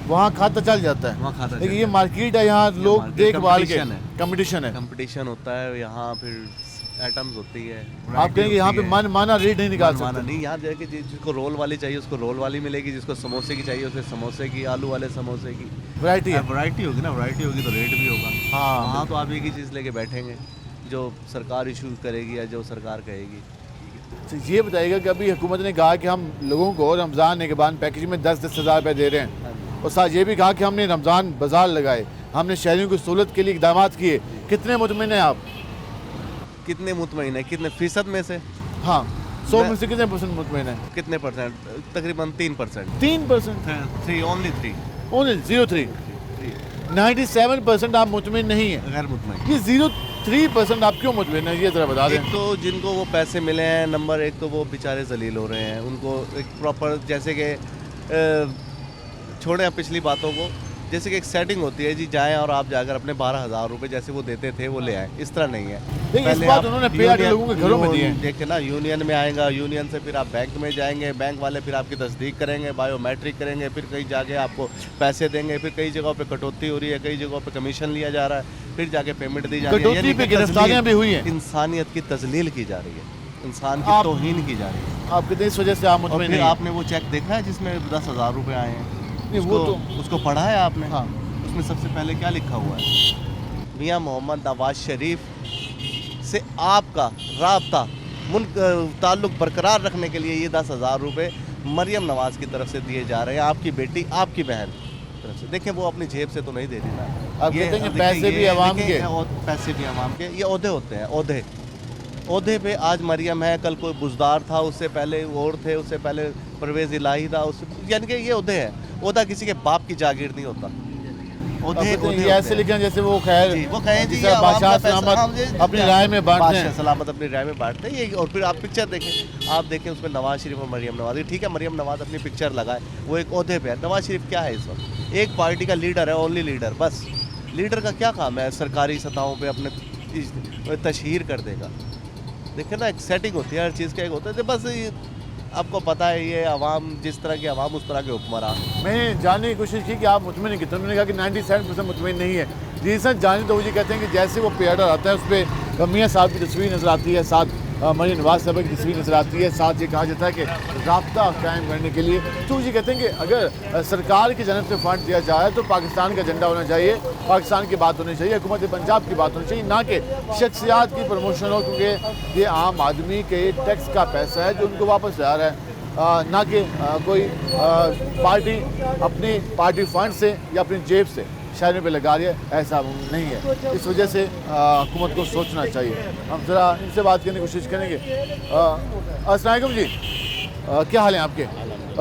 वहाँ खाता चल जाता है। वहाँ खाता लेकिन ये मार्केट है, यहाँ लोग देखभाल के competition है। कंपटीशन है। कंपटीशन होता है यहाँ, फिर आइटम्स होती है। आप कहेंगे यहाँ पे मन माना रेट नहीं निकाल माना सकते। नहीं, यहाँ जाके जिसको रोल वाली चाहिए उसको रोल वाली मिलेगी, जिसको समोसे की चाहिए उसे समोसे की, आलू वाले समोसे की वैरायटी है। वैरायटी होगी ना, वैरायती होगी तो रेट भी होगा। हाँ वहाँ तो आप एक ही चीज़ लेके बैठेंगे जो सरकार इशू करेगी या जो सरकार कहेगी। तो ये बताइएगा कि अभी हुकूमत ने कहा कि हम लोगों को रमज़ान के बाद पैकेज में 10-10 हज़ार रुपये दे रहे हैं, और साथ ये भी कहा कि हमने रमज़ान बाजार लगाए, हमने शहरियों की सहूलत के लिए इकदाम किए। कितने मुतमिन हैं आप? कितने मुतमईन है, कितने फीसद में से? हाँ, 100 में से कितने परसेंट मुतमिन है? कितने परसेंट? तकरीबन 3%। 3%? 3 ओनली 3 ओनली 03। 97% आप मुतमिन नहीं है। गैर मुतमईन। ये 03% आप क्यों मुतमिन है, ये ज़रा बता दें। एक तो जिनको वो पैसे मिले हैं, नंबर एक तो वो बेचारे जलील हो रहे हैं, उनको एक प्रॉपर जैसे कि छोड़ें पिछली बातों को, जैसे कि एक सेटिंग होती है जी, जाएं और आप जाकर अपने 12,000 रुपए जैसे वो देते थे वो ले आए, इस तरह नहीं है। इस बात उन्होंने पे आउट लोगों के घरों में दिए हैं। देखे ना, यूनियन में आएगा, यूनियन से फिर आप बैंक में जाएंगे, बैंक वाले फिर आपकी तस्दीक करेंगे, बायोमेट्रिक करेंगे, फिर कहीं जाके आपको पैसे देंगे, फिर कई जगहों पे कटौती हो रही है, कई जगहों पे कमीशन लिया जा रहा है, फिर जाके पेमेंट दी जा रही है। गिरफ्तारियां भी हुई हैं। इंसानियत की तजलील की जा रही है, इंसान की तौहीन की जा रही है। आप कितनी इस वजह से आप और मुतमिन फिर नहीं? आपने वो चेक देखा है जिसमें 10,000 रुपये आए हैं? वो तो उसको पढ़ा है आपने? हाँ। उसमें सबसे पहले क्या लिखा हुआ है? मियां मोहम्मद नवाज शरीफ से आपका राब्ता ताल्लुक़ बरकरार रखने के लिए ये 10,000 रुपये मरियम नवाज की तरफ से दिए जा रहे हैं, आपकी बेटी, आपकी बहन तरफ से। देखें, वो अपनी जेब से तो नहीं दे रही ना। आप कहते हैं कि पैसे भी अवाम के, पैसे भी अवाम के, ये ओहदे होते हैं, ओहदे पे आज मरियम है, कल कोई बुजदार था, उससे पहले और थे, उससे पहले परवेज़ इलाही था, उससे यानी कि ये ओहदे हैं। ओहदा किसी के बाप की जागीर नहीं होता। ये ऐसे लिखें जैसे वो खैर वो कहें जी बादशाह सलामत अपनी राय में बांटते हैं, सलामत अपनी राय में बांटते हैं ये। और फिर आप पिक्चर देखें, आप देखें उसमें नवाज शरीफ और मरियम नवाज, ठीक है मरियम नवाज अपनी पिक्चर लगाए, वो एक ओहदे पे है। नवाज शरीफ क्या है इस वक्त? एक पार्टी का लीडर है, ओनली लीडर। बस लीडर का क्या काम है? सरकारी सतहों पे अपने तशहीर कर देगा। देखिए ना, एक सेटिंग होती है हर चीज़ का, एक होता है बस। आपको पता है ये आवाम, जिस तरह की आवाम उस तरह के हुक्मरान। मैंने जानने की कोशिश की कि आप मुतमिन कितने, उन्होंने कहा कि 97% मुतमिन नहीं है। रीज़न जाने तो मुझे कहते हैं कि जैसे वो पे ऑर्डर आता है उस पर मियाँ साहब की तस्वीर नज़र आती है, साथ मरियम नवाज साहब की तस्वीर नज़र आती है, साथ ये कहा जाता है कि राब्ता कायम करने के लिए। तो मुझे कहते हैं कि अगर सरकार की जानब से फ़ंड दिया जाए तो पाकिस्तान का झंडा होना चाहिए, पाकिस्तान की बात होनी चाहिए, हुकूमत पंजाब की बात होनी चाहिए, ना कि शख्सियात की प्रमोशन हो, क्योंकि ये आम आदमी के टैक्स का पैसा है जो उनको वापस जा रहा है, ना कि कोई पार्टी अपनी पार्टी फंड से या अपनी जेब से शहरों पे लगा रही है, ऐसा नहीं है। इस वजह से हुकूमत को सोचना चाहिए। हम ज़रा इनसे बात करने की कोशिश करेंगे। अस्सलाम वालेकुम जी, क्या हाल है आपके?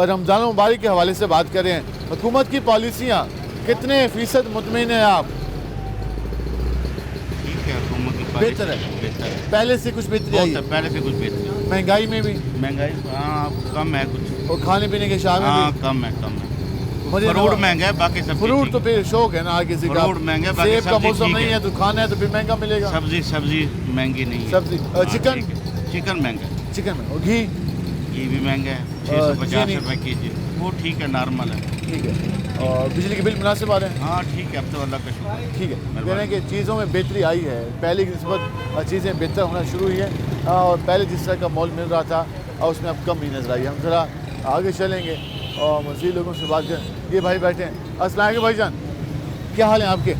रमज़ान मुबारक के हवाले से बात कर रहे हैं, हुकूमत की पॉलिसियाँ कितने फ़ीसद मुतमिन हैं आप? बेहतर है, पहले से कुछ बेहतरी आई है? पहले से कुछ बेहतरी। महंगाई में भी? महंगाई हाँ कम है कुछ, और खाने पीने के शाम में भी कम है। फ्रूट महंगा है, बाकी सब फ्रूट तो फिर शौक है ना हर किसी का। फ्रूट महंगा, बाकी सेब का मौसम नहीं है तो खाना है तो फिर महंगा मिलेगा। सब्जी महंगी नहीं है। सब्जी चिकन महंगा, चिकन में। और घी भी महंगा है, 650 रुपये केजी। वो ठीक है, नॉर्मल है। ठीक है। और बिजली के बिल मुनासिब आ रहे हैं? हाँ ठीक है, अब तो अल्लाह का शुक्र। ठीक है, कह रहे हैं कि चीज़ों में बेहतरी आई है, पहले की निस्बत चीज़ें बेहतर होना शुरू हुई है, और पहले जिस तरह का मॉल मिल रहा था और उसमें अब कम ही नजर आई। हम ज़रा आगे चलेंगे और मज़ीद लोगों से बात करें। ये भाई बैठे हैं। अस्सलाम वालेकुम भाईजान, क्या हाल है आपके?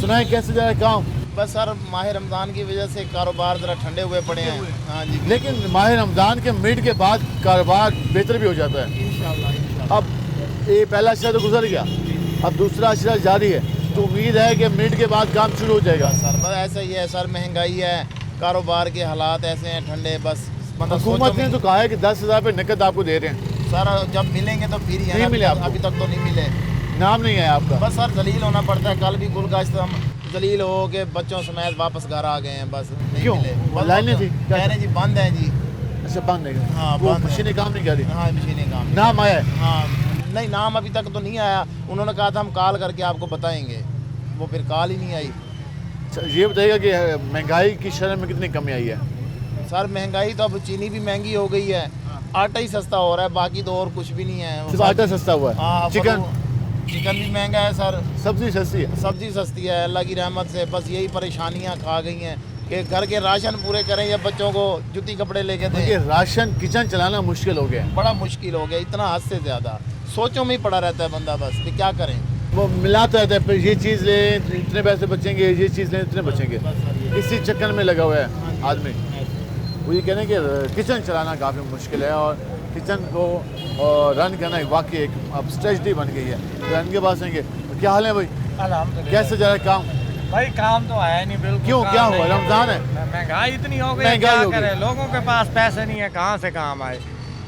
सुनाए कैसे जा रहा है काम? बस सर, माह रमज़ान की वजह से कारोबार ज़रा ठंडे हुए पड़े हैं। हाँ जी, लेकिन माह रमज़ान के मिड के बाद कारोबार बेहतर भी हो जाता है इंशाअल्लाह। अब ये पहला अशरा तो गुजर गया, अब दूसरा अशरा जारी है, तो उम्मीद है कि मिड के बाद काम शुरू हो जाएगा। सर बस ऐसा ही है सर, महंगाई है, कारोबार के हालात ऐसे हैं ठंडे। बस हुकूमत ने तो कहा है कि 10,000 रुपये नकद आपको दे रहे हैं सर, जब मिलेंगे तो फिर नहीं मिले आपको? अभी तक तो नहीं मिले। नाम नहीं है आपका? बस सर जलील होना पड़ता है। कल भी गुलगाश्त हम जलील हो के बच्चों समेत वापस घर आ गए हैं, बस नहीं क्यों? मिले। लाइनें थी? कह रहे जी बंद है जी। अच्छा बंद है? हाँ, वो मशीनें काम नहीं कर रही? हाँ मशीनें काम। नाम आया है? हाँ नहीं, नाम अभी तक तो नहीं आया। उन्होंने कहा था हम कॉल करके आपको बताएंगे, वो फिर कॉल ही नहीं आई। ये बताइएगा कि महंगाई की शरह में कितनी कमी आई है? सर महंगाई तो अब चीनी भी महंगी हो गई है, आटा ही सस्ता हो रहा है, बाकी तो और कुछ भी नहीं है। सिर्फ आटा सस्ता हुआ है। हाँ, चिकन भी महंगा है सर। सब्जी सस्ती है। सब्जी सस्ती है अल्लाह की रहमत से। बस यही परेशानियाँ खा गई हैं कि घर के राशन पूरे करें या बच्चों को जूती कपड़े लेके दें। राशन किचन चलाना मुश्किल हो गया, बड़ा मुश्किल हो गया, इतना हद से ज़्यादा। सोचों में ही पड़ा रहता है बंदा, बस कि क्या करें। वो मिलाता रहता है, फिर ये चीज़ लें इतने पैसे बचेंगे, ये चीज़ लें इतने बचेंगे, इसी चक्कर में लगा हुआ है आदमी। वो ये कहने कि किचन चलाना काफ़ी मुश्किल है और किचन को रन करना वाकई एक अब स्ट्रेटजी बन गई है। रन के पास आएंगे, क्या हाल है भाई? अल्हम्दुलिल्लाह। कैसे जा रहा है काम? भाई काम तो है नहीं बिल्कुल। क्यों, क्या हुआ? रमज़ान है, महंगाई इतनी हो गई, क्या करें? लोगों के पास पैसे नहीं है, कहाँ से काम आए?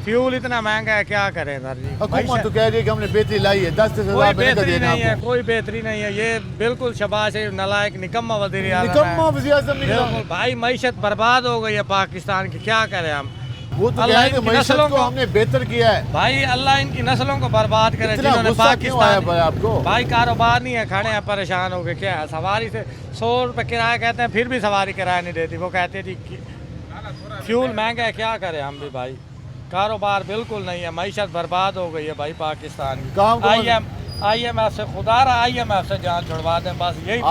फ्यूल इतना महंगा है, क्या करें सर जी? हुकूमत तो कह रही है कि हमने बेहतरी लाई है, 10,000 बेहतरी नहीं है, कोई बेहतरी नहीं है। ये बिल्कुल शाबाश है, नलायक निकम्मा वज़ीर आज़म है। भाई मईशत बर्बाद हो गई है पाकिस्तान की, क्या करें हम? वो तो कह रहे हैं कि मईशत को हमने बेहतर किया है। भाई अल्लाह इनकी नस्लों को बर्बाद करे जिन्होंने पाकिस्तान। आपको भाई कारोबार नहीं है, खड़े हैं परेशान हो गए। क्या है, सवारी से 100 रुपये किराया कहते हैं, फिर भी सवारी किराया नहीं देती। वो कहते हैं जी फ्यूल महंगा है, क्या करें हम भी? भाई कारोबार बिल्कुल नहीं है, मईशत बर्बाद हो गई है भाई पाकिस्तान की। IMF से खुदा रहा, IMF से जान छुड़वा दें बस, यही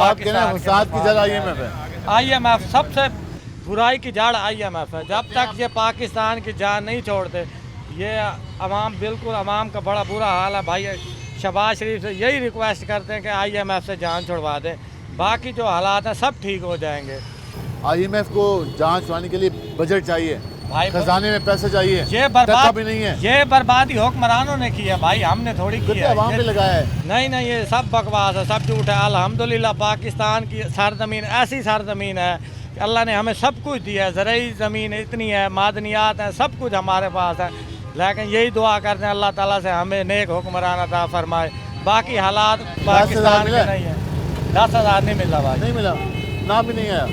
IMF सबसे बुराई की जड़ IMF है। जब तक ये पाकिस्तान की जान नहीं छोड़ते, ये अवाम बिल्कुल अवाम का बड़ा बुरा हाल है। भाई शहबाज शरीफ से यही रिक्वेस्ट करते हैं कि IMF से जान छुड़वा दें, बाकी जो हालात हैं सब ठीक हो जाएंगे। IMF को जान छुड़वाने के लिए बजट चाहिए भाई, खजाने में पैसे चाहिए। ये बर्बाद भी नहीं है, ये बर्बादी हुक्मरानों ने की है भाई, हमने थोड़ी की है। पे लगाया है। नहीं, ये सब बकवास है, सब झूठ है। अल्हम्दुलिल्लाह पाकिस्तान की सरजमीन ऐसी सरजमीन है कि अल्लाह ने हमें सब कुछ दिया है। ज़रई ज़मीन इतनी है, मादनियात हैं, सब कुछ हमारे पास है। लेकिन यही दुआ करते हैं अल्लाह ताला से हमें नेक हुक्मरान अता फरमाए। बाकी हालात पाकिस्तान के नहीं है। 10,000 नहीं मिला भाई, नहीं मिला, नाम भी नहीं आया।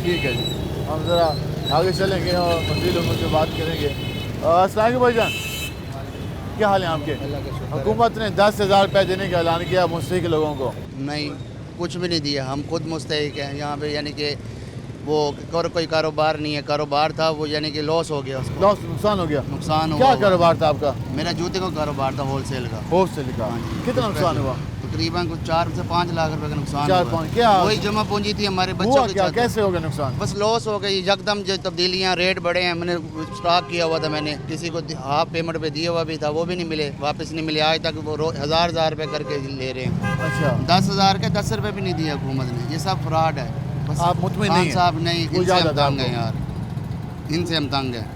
ठीक है जी, हम ज़रा आगे चलेंगे और मज़ीद लोगों से बात करेंगे। अस्सलाम वालेकुम भाईजान, क्या हाल है आपके? हुकूमत ने 10,000 रुपये देने का ऐलान किया मुस्तहिक लोगों को। नहीं, कुछ भी नहीं दिया, हम खुद मुस्तहिक हैं यहाँ पे। यानी कि वो कोई कारोबार नहीं है, कारोबार था वो यानी कि लॉस हो गया उसको। लॉस, नुकसान हो गया? नुकसान हो क्या गया। कारोबार था आपका? मेरा जूते का कारोबार था, होलसेल का। होलसेल का कितना नुकसान हुआ? तकरीबन कुछ 4 से 5 लाख रुपए का नुकसान। 4-5 क्या? वही जमा पूंजी थी हमारे बच्चों के साथ। कैसे हो गया नुकसान? बस लॉस हो गई यकदम। जो तब्दीलियाँ, रेट बढ़े हैं, मैंने स्टॉक किया हुआ था, मैंने किसी को हाफ पेमेंट पे दिया हुआ भी था, वो भी नहीं मिले, वापस नहीं मिले। आज तक वो 1000 रुपये करके ले रहे हैं। अच्छा, 10,000 के 10 रुपये भी नहीं दिया हुकूमत ने। ये सब फ्रॉड है। बस आप मुतमिन नहीं साहब? नहीं, इनसे हम तंग हैं यार, इनसे हम तंग हैं।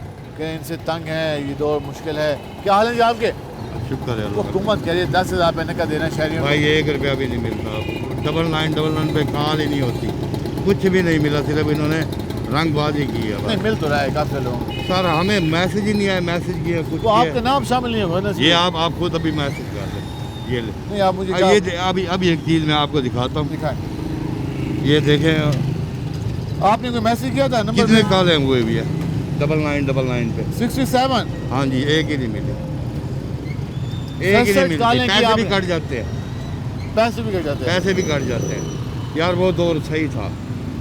इनसे तंग है, ये दौर मुश्किल है। क्या हाल है जी आपके? शुक्र है हुकूमत कह रही है 10,000 रुपये नकद देना शहरियों भाई, 1 रुपया भी नहीं मिलता। 9999 पे कॉल ही नहीं होती, कुछ भी नहीं मिला, सिर्फ इन्होंने रंगबाजी की है। नहीं मिल तो रहा है काफ़ी लोगों। सर हमें मैसेज ही नहीं आया, मैसेज किया कुछ। तो आपका नाम शामिल नहीं होगा? ये आप खुद अभी मैसेज कर लें, ये ले। नहीं, आप मुझे ये अभी एक चीज़ मैं आपको दिखाता हूँ। ये देखें, आपने कोई मैसेज किया था? नंबर कितने कॉल हैं हुए भी है? 9999 पे 67। हाँ जी, एक ही नहीं मिले, एक ही नहीं मिलते। पैसे भी कट जाते हैं, पैसे भी कट जाते हैं, पैसे भी कट जाते हैं यार। वो दौर सही था।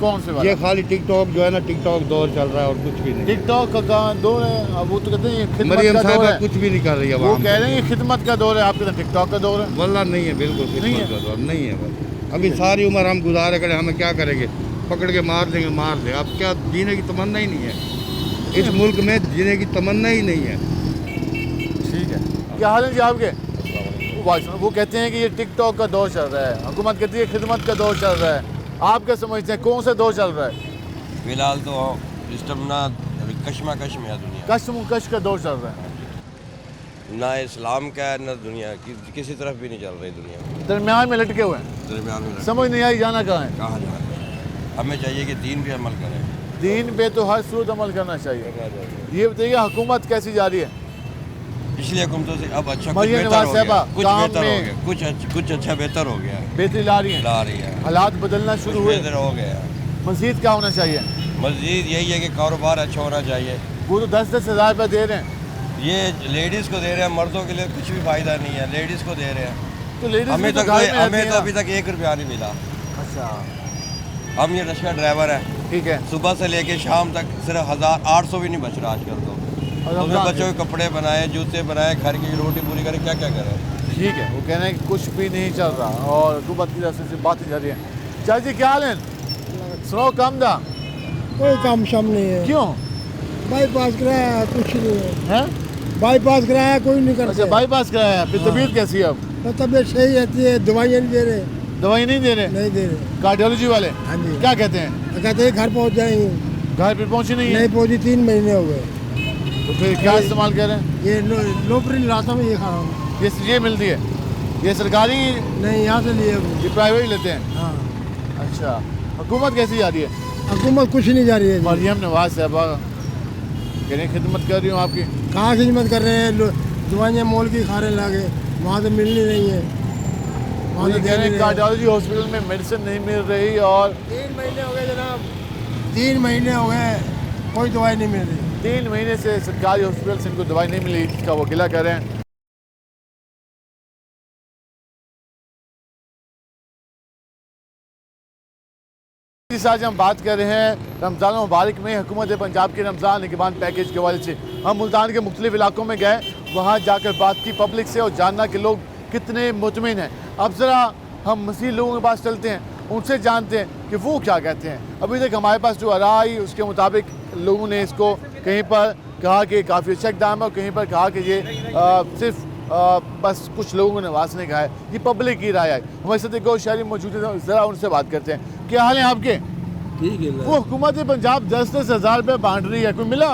कौन से वाला? ये खाली टिकटॉक जो है ना, टिकटॉक दौर चल रहा है और कुछ भी नहीं। टिकटॉक का दौर है। अब वो तो कहते हैं खिदमत मरियम का दौर है, कुछ भी नहीं कर रही है। वो कह रहे हैं खिदमत का दौर है, आपके तो टिकटॉक का दौर है। वल्लाह नहीं है, बिल्कुल खिदमत का दौर नहीं है भाई। अभी सारी उम्र हम गुजारे करें, हमें क्या करेंगे? पकड़ के मार देंगे, मार दे। अब क्या जीने की तमन्ना ही नहीं है इस मुल्क में, जीने की तमन्ना ही नहीं है। ठीक है, क्या हाल है जी आपके? वो कहते हैं कि ये टिकटॉक का दौर चल रहा है, हुकूमत कहती है खिदमत का दौर चल रहा है। आप क्या समझते हैं, कौन सा दौर चल रहा है? फिलहाल तो इस टाइम ना कशमकश में है दुनिया, कशमकश का दौर चल रहा है। ना इस्लाम का है ना दुनिया की, किसी तरफ भी नहीं चल रही दुनिया, दरमियान में लटके हुए हैं। दरमियान में समझ नहीं आई जाना कहाँ है, कहाँ जाना है। हमें चाहिए कि दीन पे अमल करें, दीन पे तो हर सूरत अमल करना चाहिए। ये बताइए हुकूमत कैसी जा रही है? पिछली हुकूमतों से अब अच्छा कुछ मरियम बेहतर नवाज हो गया, साहबा कुछ काम बेहतर हो में गया, कुछ अच्छा बेहतर हो गया, बेहतरी ला रही है, हालात बदलना शुरू हुए, बेहतर हो गया। मजीद क्या होना चाहिए? मजीद यही है कि कारोबार अच्छा होना चाहिए। वो तो 10-10 हज़ार रुपये दे रहे हैं, ये लेडीज़ को दे रहे हैं, मर्दों के लिए कुछ भी फ़ायदा नहीं है, लेडीज़ को दे रहे हैं। तो लेडीज़ हमें तो अभी तक 1 रुपया नहीं मिला। अच्छा, हम ये रशिया ड्राइवर है, ठीक है, सुबह से लेके शाम तक सिर्फ 1800 भी नहीं बच रहा आजकल तो। उसमें बच्चों के कपड़े बनाए, जूते बनाए, घर की रोटी पूरी करें, क्या क्या करें। ठीक है, वो कह रहे हैं कि कुछ भी नहीं चल रहा और हुकूमत की तरफ से बातें जा रही हैं। चाची क्या हाल है? सुनो कम दा कोई काम शाम नहीं है। क्यों? बाईपास कराया कुछ नहीं है। हैं? बाईपास कराया कोई नहीं करता। अच्छा बाईपास कराया, फिर तबीयत कैसी है अब? तो तबीयत सही रहती है, दवाइयाँ नहीं दे रहे। दवाई नहीं दे रहे? नहीं दे रहे। कार्डियोलॉजी वाले? हाँ जी। क्या कहते हैं? कहते हैं घर पहुँच जाएंगे। घर पे पहुँची नहीं है? नहीं पहुँची, 3 महीने हो गए। तो फिर क्या इस्तेमाल कर रहे हैं? ये लोपरी लाता में ये खा रहा हूँ। ये मिलती है? ये सरकारी नहीं, यहाँ से लिए ये प्राइवेट लेते हैं? हाँ। अच्छा, हुकूमत कैसी जा रही है? हुकूमत कुछ नहीं जा रही है। मरियम नवाज साहबा कह रही खिदमत कर रही हूँ आपकी। कहाँ खिदमत कर रहे हैं? दवाइयाँ मोल की खा रहे लागे, वहाँ से मिल नहीं रही है। वहाँ कह रहे हैं कार्डियोलॉजी हॉस्पिटल में मेडिसिन नहीं मिल रही और 3 महीने हो गए जनाब, 3 महीने हो गए कोई दवाई नहीं मिल रही। 3 महीने से सरकारी हॉस्पिटल से इनको दवाई नहीं मिली, इसका वो गिला कर रहे हैं। आज हम बात कर रहे हैं रमज़ान मुबारक में हुकूमत पंजाब के रमज़ान निगरान पैकेज के हवाले से। हम मुल्तान के मुख्तलिफ इलाकों में गए, वहाँ जाकर बात की पब्लिक से और जानना कि लोग कितने मुतमिन हैं। अब ज़रा हम मसीह लोगों के पास चलते हैं, उनसे जानते हैं कि वो क्या कहते हैं। अभी तक हमारे पास जो आरा आई उसके मुताबिक लोगों ने इसको कहीं पर कहा कि काफ़ी अच्छा इक़दाम है और कहीं पर कहा कि ये सिर्फ बस कुछ लोगों ने आवाज़ ने कहा है। ये पब्लिक की राय है। हमारे साथ एक और शहरी मौजूद है, ज़रा उनसे बात करते हैं। क्या हाल है आपके? ठीक है। वो हुकूमत पंजाब 10-10 हज़ार रुपये बांट रही है, कोई मिला?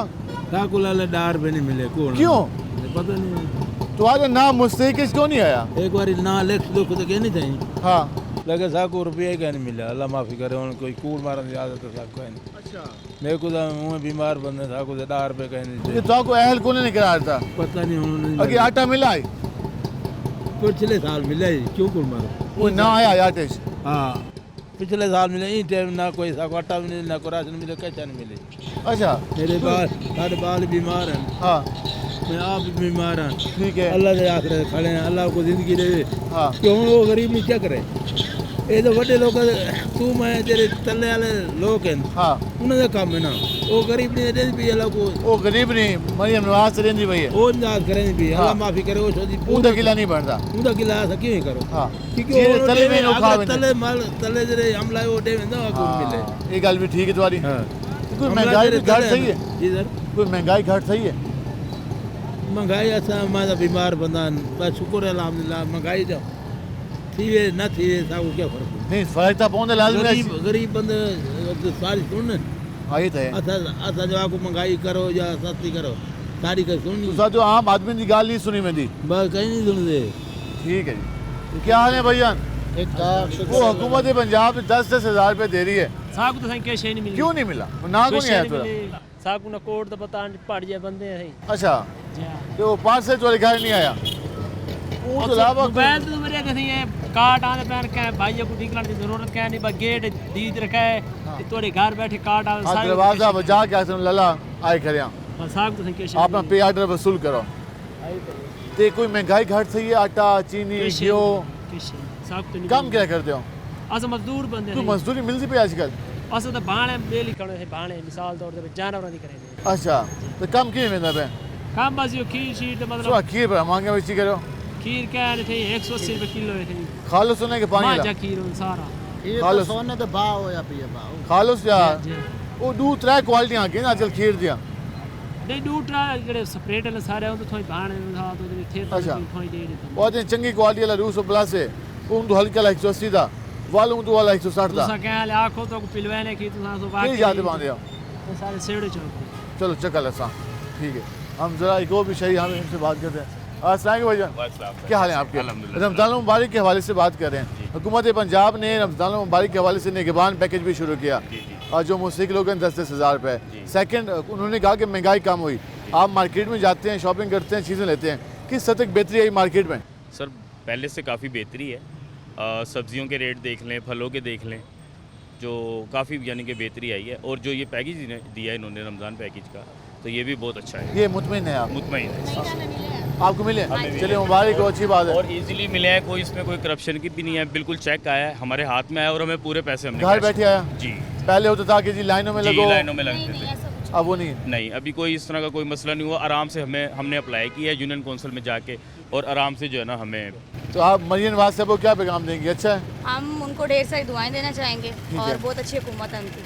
डार पे नहीं मिले। क्यों? पता नहीं। तुम्हारा नाम मुस्तहिक क्यों नहीं आया? एक बार ना लिख दो खुद कहनी चाहिए। हाँ लगे साको रुपया ही नहीं मिला। अल्लाह माफ़ी करे, उन्हें कोई कूड़ मारने की आदत है साको है नहीं। अच्छा, मेरे को मुँह बीमार बंदे साको से डार पे कहनी ये तो अहल को नहीं कराया था? पता नहीं उन्होंने। अगे आटा मिला है? पिछले साल मिला ही, क्यों कूड़ मारो? वो ना आया आटे? हाँ पिछले साल मिले ही टाइम, ना कोई साको आटा मिले, ना कोई राशन मिले, कैसा नहीं मिले। अच्छा, मेरे सारे बाल बीमार हैं। हाँ मैं आप भी बीमार हैं। ठीक है, अल्लाह के आखिर खड़े हैं, अल्लाह को जिंदगी दे। हाँ क्यों वो गरीब नहीं क्या करे? ये तो बड़े लोग तू मैं तेरे तले वाले लोग हैं। हाँ उन्होंने काम है ना, वो गरीब नहीं रहती भी अल्लाह को। वो गरीब नहीं, मरियम नवाज से रहती भैया। वो इंतजार करें भी, अल्लाह माफी करे। वो सोची पूरा किला नहीं बढ़ता। पूरा किला ऐसा क्यों ही करो? हाँ क्योंकि तले में तले माल तले जरे हमला वो डे में ना मिले। ये गल भी ठीक है तुम्हारी। कोई महंगाई घाट सही है? जी सर, कोई महंगाई घाट सही है? महंगाई ऐसा हमारा बीमार बंदा बस शुक्र है अल्हम्दुलिल्लाह। महंगाई जो थी है ना थी है साहब क्या फर्क नहीं फर्क था पौंदे लाजमी। गरीब बंदे सारी सुन आई थे असा जो आपको महंगाई करो या सस्ती करो सारी का सुन। जो आम आदमी की गाल नहीं सुनी मैंने, बस कहीं नहीं सुनते। ठीक है जी, तो क्या हाल है भैया? वो हुकूमत पंजाब 10-10 हज़ार रुपये दे रही है, साकू तो कैश नहीं मिली। क्यों नहीं मिला? ना को नहीं आया साकू ना कोड तो पता नहीं पड़ जाए बंदे हैं। अच्छा, तो पार्सल चोरी घर नहीं आया? वो तो लाभ मोबाइल तो मेरे कहीं है कार्ड आने पैन के भाई को निकलने की जरूरत क्या नहीं, बस गेट दीद रखा है थोड़े घर बैठे कार्ड आने सारे दरवाजा बजा के सुन लला आए खड़े बस साकू तो कैश आप पे ऑर्डर वसूल करो। ते कोई महंगाई घट सही है? आटा चीनी घियो कम क्या करते हो? अस मजदूर बंदे तू मजदूरी मिलती पे आजकल? अस तो बाणे बेली करने से बाणे मिसाल तौर पे जानवरों दी करेंगे। अच्छा, तो कम क्यों मिलता पे? कम बस यो खीर शीट मतलब सो खीर पर मांगे बेची करो। खीर क्या है थे 180 रुपए किलो है थे। खालो सुने के पानी माजा खीर उन सारा खालो सोने तो भाव होया पिया भाव खालो यार। वो दो त्रै क्वालिटी आके ना आजकल खीर दिया नहीं दूसरा ਜਿਹੜੇ ਸਪਰੇਟ ਵਾਲੇ ਸਾਰੇ ਉਹ ਥੋੜੀ ਬਾਣ ਨਾਲ ਤੋਂ ਥੇ ਥੋੜੀ ਦੇ ਦਿੱਤਾ ਉਹ ਤੇ ਚੰਗੀ ਕੁਆਲਿਟੀ ਵਾਲਾ 200 ਪਲੱਸ ਹੈ, ਉਹ ਤੋਂ ਹਲਕਾ ਵਾਲਾ 180 ਦਾ, ਵਾਲੋਂ ਤੋਂ ਵਾਲਾ 160 ਦਾ। ਤੁਸੀਂ ਕਹਿ ਲਿਆ ਆਖੋ ਤਾਂ ਪਿਲਵਾਨੇ ਕੀ ਤੁਸੀਂ ਸੋ बाकी याद बांधे हो सारे सेड़े चलो। चलो चकल ऐसा ठीक है। हम जरा एक और भी शहरी हम इनसे बात करते हैं। अस्सलाम भाईजान, क्या हाल है आपके? रमज़ान मुबारक के हवाले से बात कर रहे हैं। हुकूमत पंजाब ने रमज़ान मुबारक के हवाले से निगरान पैकेज भी शुरू किया और जो मुस्तहिक लोग हैं 10-10 हज़ार रुपये। सेकंड उन्होंने कहा कि महंगाई कम हुई। आप मार्केट में जाते हैं, शॉपिंग करते हैं, चीज़ें लेते हैं, किस हद तक बेहतरी आई मार्केट में? सर पहले से काफ़ी बेहतरी है। सब्जियों के रेट देख लें, फलों के देख लें, जो काफ़ी यानी कि बेहतरी आई है। और जो ये पैकेज दिया है इन्होंने रमज़ान पैकेज का, तो ये भी बहुत अच्छा है। ये मुतमिन है आप? मुतमिन है। आपको मिले? चलिए मुबारक हो, अच्छी बात है। और इजीली मिले हैं, कोई इसमें कोई करप्शन की भी नहीं है, बिल्कुल चेक आया है, हमारे हाथ में आया और हमें पूरे पैसे हमने घर बैठे आया जी। पहले होता था कि जी लाइनों में लगो, लाइनों में लगते थे, अब वो नहीं है। नहीं, अभी कोई इस तरह का कोई मसला नहीं हुआ। आराम से हमने अप्लाई किया है यूनियन काउंसिल में जाके, और आराम से जो है ना हमें। तो आप मरीन नवाज साहब को क्या पैगाम देंगे? अच्छा है, हम उनको ढेर सारी दुआएं देना चाहेंगे है। और बहुत अच्छी हुकूमत है उनकी,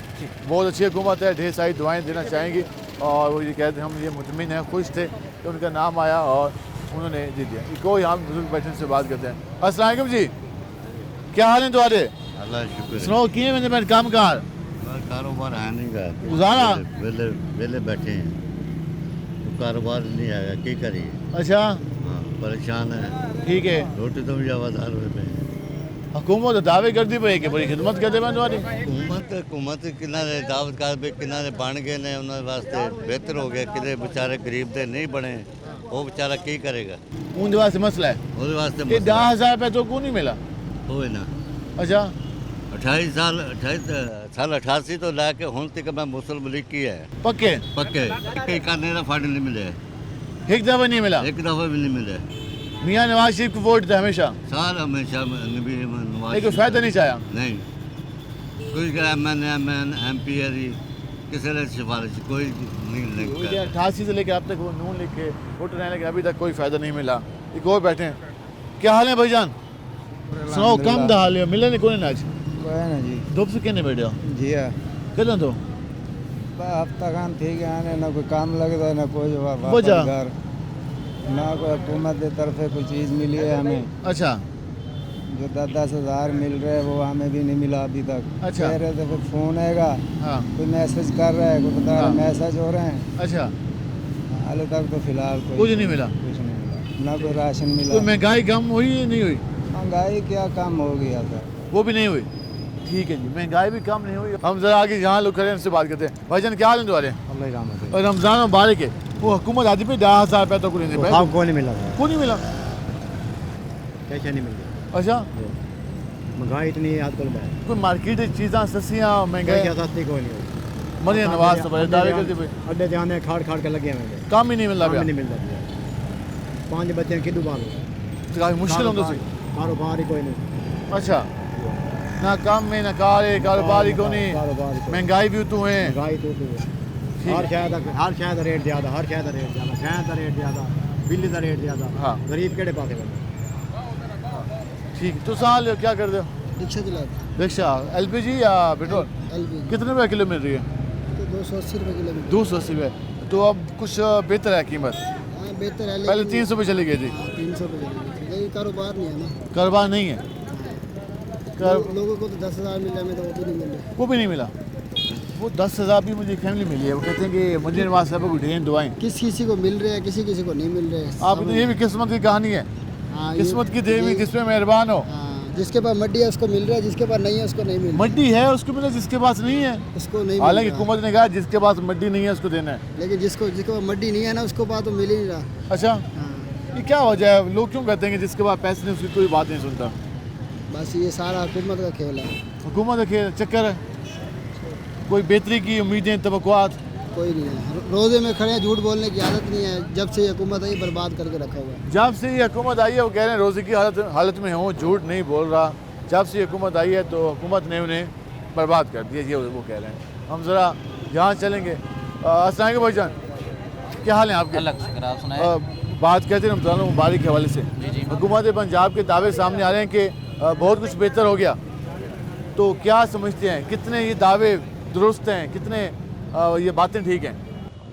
बहुत अच्छी हुकूमत है, ढेर सारी दुआएं देना चाहेंगी। और वो ये कहते हैं हम ये मुतमिन हैं, खुश थे कि उनका नाम आया और उन्होंने दे दिया। कोई हम बुजुर्ग बैठने से बात करते हैं। अस्सलाम वालेकुम जी, क्या हाल है तुम्हारे? अल्लाह शुक्र। सुनो किए मैंने मैं काम कार कारोबार है नहीं का गुजारा वेले वेले बैठे हैं, तो कारोबार नहीं आएगा, क्या करिए? अच्छा, हाँ परेशान है। ठीक है, रोटी तो भी आवादार हुए पे हुकूमत दावे कर दी पे कि बड़ी खिदमत कर दे मैं तुम्हारी। हुकूमत किनारे दावत कार पे किनारे बन गए ने, उन्होंने वास्ते बेहतर हो गया। किधर बेचारे गरीब दे नहीं बने, वो बेचारा क्या करेगा? उनके वास्ते मसला है, उसके वास्ते 10,000 रुपये तो क्यों नहीं मिला? हो ना। अच्छा 28 साल 88 तो लाके हूँ तक मैं मुस्लिम लीग की है। पक्के पक्के करने का फंड नहीं मिले, एक दफा नहीं मिला, एक दफा भी नहीं मिले। मियाँ नवाज शरीफ को वोट थे हमेशा, साल हमेशा नवाज लेकिन फायदा नहीं चाहा। नहीं, कोई MP किसी ने सिफारिश कोई नहीं। 88 से लेके अब तक वो नून लिख के वोट रहने लगे, अभी तक कोई फायदा नहीं मिला। एक और बैठे हैं, क्या हाल है भाईजान? सुनाओ कम दा हाल है, मिले नहीं कोई आज ना जी। धूप से कहने बैठे हो? जी हाँ, कितना तो हफ्ता खान ठीक है, आने ना कोई काम लगता है ना कोई वजह घर, ना कोई हुकूमत की तरफ से कोई चीज़ मिली है हमें। अच्छा, जो 10-10 हज़ार मिल रहे हैं वो हमें भी नहीं मिला अभी तक। अच्छा, कह रहे थे फिर फ़ोन आएगा, हाँ, कोई मैसेज कर रहा है, कोई बता रहा है हाँ, मैसेज हो रहे हैं। अच्छा, हाल तक तो फिलहाल कुछ नहीं मिला, ना कोई राशन मिला। कोई महंगाई कम हुई या नहीं हुई? महंगाई क्या कम हो गया था, वो भी नहीं हुई। ठीक है जी, महंगाई भी कम नहीं हुई। हम जरा आगे जहाँ लोग खड़े हैं उनसे बात करते हैं। भाईजान क्या हाल है तुम्हारे? और रमजान मुबारक है। वो हुकूमत आती पे 10,000 रुपये तो को नहीं मिला, को नहीं मिला, कैसे नहीं मिल गया? अच्छा, महंगाई इतनी है आजकल में, कोई मार्केट चीज़ां सस्तियाँ महंगाई सस्ती कोई नहीं। मरियम नवाज सब दावे करते पे अड्डे जाने खाड़ खाड़ के लगे हुए, काम ही नहीं मिल रहा, नहीं मिलता। 5 बच्चे किदू बाल काफ़ी मुश्किल होता है, कारोबार ही कोई नहीं। अच्छा, ना काम में ना कारोबार ही को नहीं, महंगाई भी तो है, महंगाई तो हर शहर का रेट ज़्यादा, हर शहर का रेट ज़्यादा, शहर का रेट ज़्यादा, बिजली का रेट ज़्यादा। हाँ, गरीब केड़े पासे बने। ठीक, तो साल क्या कर दो? रिक्शा चला, रिक्शा LPG या पेट्रोल? LPG। कितने रुपये किलो मिल रही है? तो 280 रुपये किलो। 280 रुपये, तो अब कुछ बेहतर है कीमत? हाँ बेहतर है, पहले 300 रुपये चली गई थी। 300 रुपये चली गई थी, लेकिन कारोबार नहीं है ना, कारोबार नहीं है। लोगों को तो 10,000 मिल रहा है, तो वो भी नहीं मिल रहा। वो भी नहीं मिला, वो 10,000 भी मुझे फैमिली मिली है। वो कहते हैं कि मुझे नवाज साहब को ढेर दुआएं, किसी को मिल रहे हैं, किसी को नहीं मिल रहे। आप ये भी किस्मत की कहानी है, किस्मत की देवी जिस पे मेहरबान हो। जिसके पास मड्डी है उसको मिल रहा है, जिसके पास नहीं है उसको नहीं मिल रहा। मड्डी है उसको मिला, जिसके पास नहीं है उसको नहीं। हालांकि हुकूमत ने कहा जिसके पास मड्डी नहीं है उसको देना है, लेकिन जिसके पास मड्डी नहीं है ना उसको पास तो मिल ही नहीं रहा। अच्छा, ये क्या वजह है? लोग क्यों कहते हैं कि जिसके पास पैसे नहीं उसकी कोई बात नहीं सुनता? बस ये सारा हुकूमत का खेल है, हुकूमत का खेल चक्कर है, कोई बेहतरी की उम्मीदें तवक्कुआत कोई नहीं है। रोज़े में खड़े हैं, झूठ बोलने की आदत नहीं है। जब से ये हुकूमत आई बर्बाद करके रखा हुआ है। जब से ये हुकूमत आई है वो कह रहे हैं रोज़े की हालत में हूँ, झूठ नहीं बोल रहा। जब से हुकूमत आई है तो हुकूमत ने उन्हें बर्बाद कर दिया, ये वो कह रहे हैं। हम ज़रा यहाँ चलेंगे। अस्सलाम वालेकुम भाईजान, क्या हाल है आपके? बात कहते हैं रमज़ान मुबारक के हवाले से, हुकूमत पंजाब के दावे सामने आ रहे हैं कि बहुत कुछ बेहतर हो गया, तो क्या समझते हैं कितने ये दावे दुरुस्त हैं, कितने ये बातें ठीक हैं?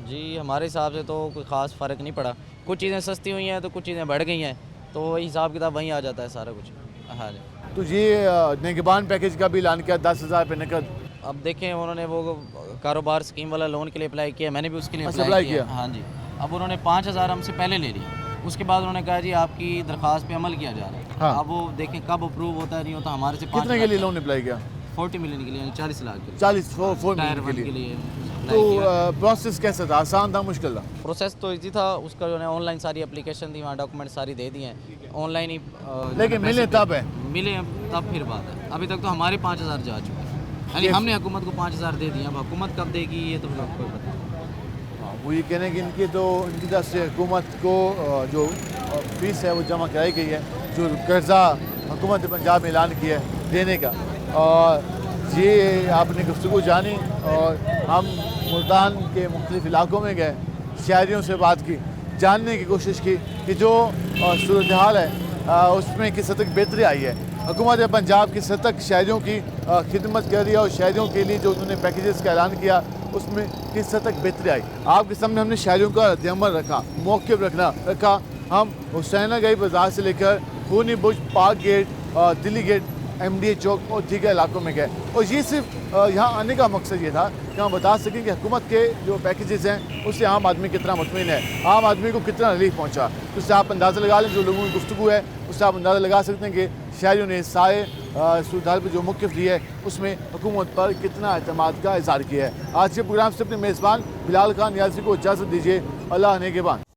जी हमारे हिसाब से तो कोई ख़ास फ़र्क नहीं पड़ा, कुछ चीज़ें सस्ती हुई हैं तो कुछ चीज़ें बढ़ गई हैं, तो वही हिसाब किताब वहीं आ जाता है सारा कुछ। हाँ जी, तो ये निगहबान पैकेज का भी ऐलान किया 10,000 रुपये नकद। अब देखें उन्होंने वो कारोबार स्कीम वाला लोन के लिए अप्लाई किया, मैंने भी उसके लिए अप्लाई किया। हाँ जी, अब उन्होंने 5,000 हमसे पहले ले ली, उसके बाद उन्होंने कहा जी आपकी दरख्वास्त पे अमल किया जा रहा है। हाँ। अब वो देखें कब अप्रूव होता है नहीं होता। हमारे से कितने के लिए लोन अप्लाई किया? 40 मिलियन के लिए, 40 लाख के लिए। 40 मिलियन के लिए। तो प्रोसेस कैसा था? आसान था मुश्किल था? प्रोसेस तो इजी था, उसका जो है ऑनलाइन सारी एप्लीकेशन थी, वहाँ डॉक्यूमेंट सारी दे दिए हैं ऑनलाइन ही। लेकिन मिले तब है? मिले तब फिर बात है, अभी तक तो हमारे 5,000 जा चुके हैं, यानी हमने हुकूमत को 5,000 दे दिए। अब हुकूमत कब देगी ये तो आपको पता है। वो ये कहने की इनकी तरफ से हुकूमत को जो फीस है वो जमा कराई गई है, जो कर्जा हुकूमत पंजाब में ऐलान किया है देने का। और ये आपने गुफ्तगू जानी और हम मुल्तान के मुख्तलिफ इलाकों में गए, शहरियों से बात की, जानने की कोशिश की कि जो सूरत हाल है उसमें किस हद तक बेहतरी आई है। हुकूमत पंजाब किस हद तक शहरियों की खिदमत कर रही है और शहरियों के लिए जो उन्होंने पैकेजेस का ऐलान किया उसमें किस हद तक बेहतरी आई। आपके सामने हमने शहरियों का रद्द-ए-अमल रखा, मौक़िफ़ रखा। हम हुसैना गई बाज़ार से लेकर Khooni Burj, park gate, Delhi gate, MDA चौक और दीगर इलाकों में गए। और ये सिर्फ यहाँ आने का मकसद ये था कि हम बता सकें कि हुकूमत के जो पैकेजेस हैं उससे आम आदमी कितना मुतमिन है, आम आदमी को कितना रिलीफ पहुँचा। उससे आप अंदाज़ा लगा लें, जो लोगों की गुफ्तगू है उससे आप अंदाज़ा लगा सकते हैं कि शहरियों ने सारे सूरत पर जो मौक़िफ़ दी है उसमें हुकूमत पर कितना एतमाद का इज़हार किया है। आज के प्रोग्राम से अपने मेज़बान बिलाल खान नियाज़ी को इजाज़त दीजिए। अल्लाह नेगेबान।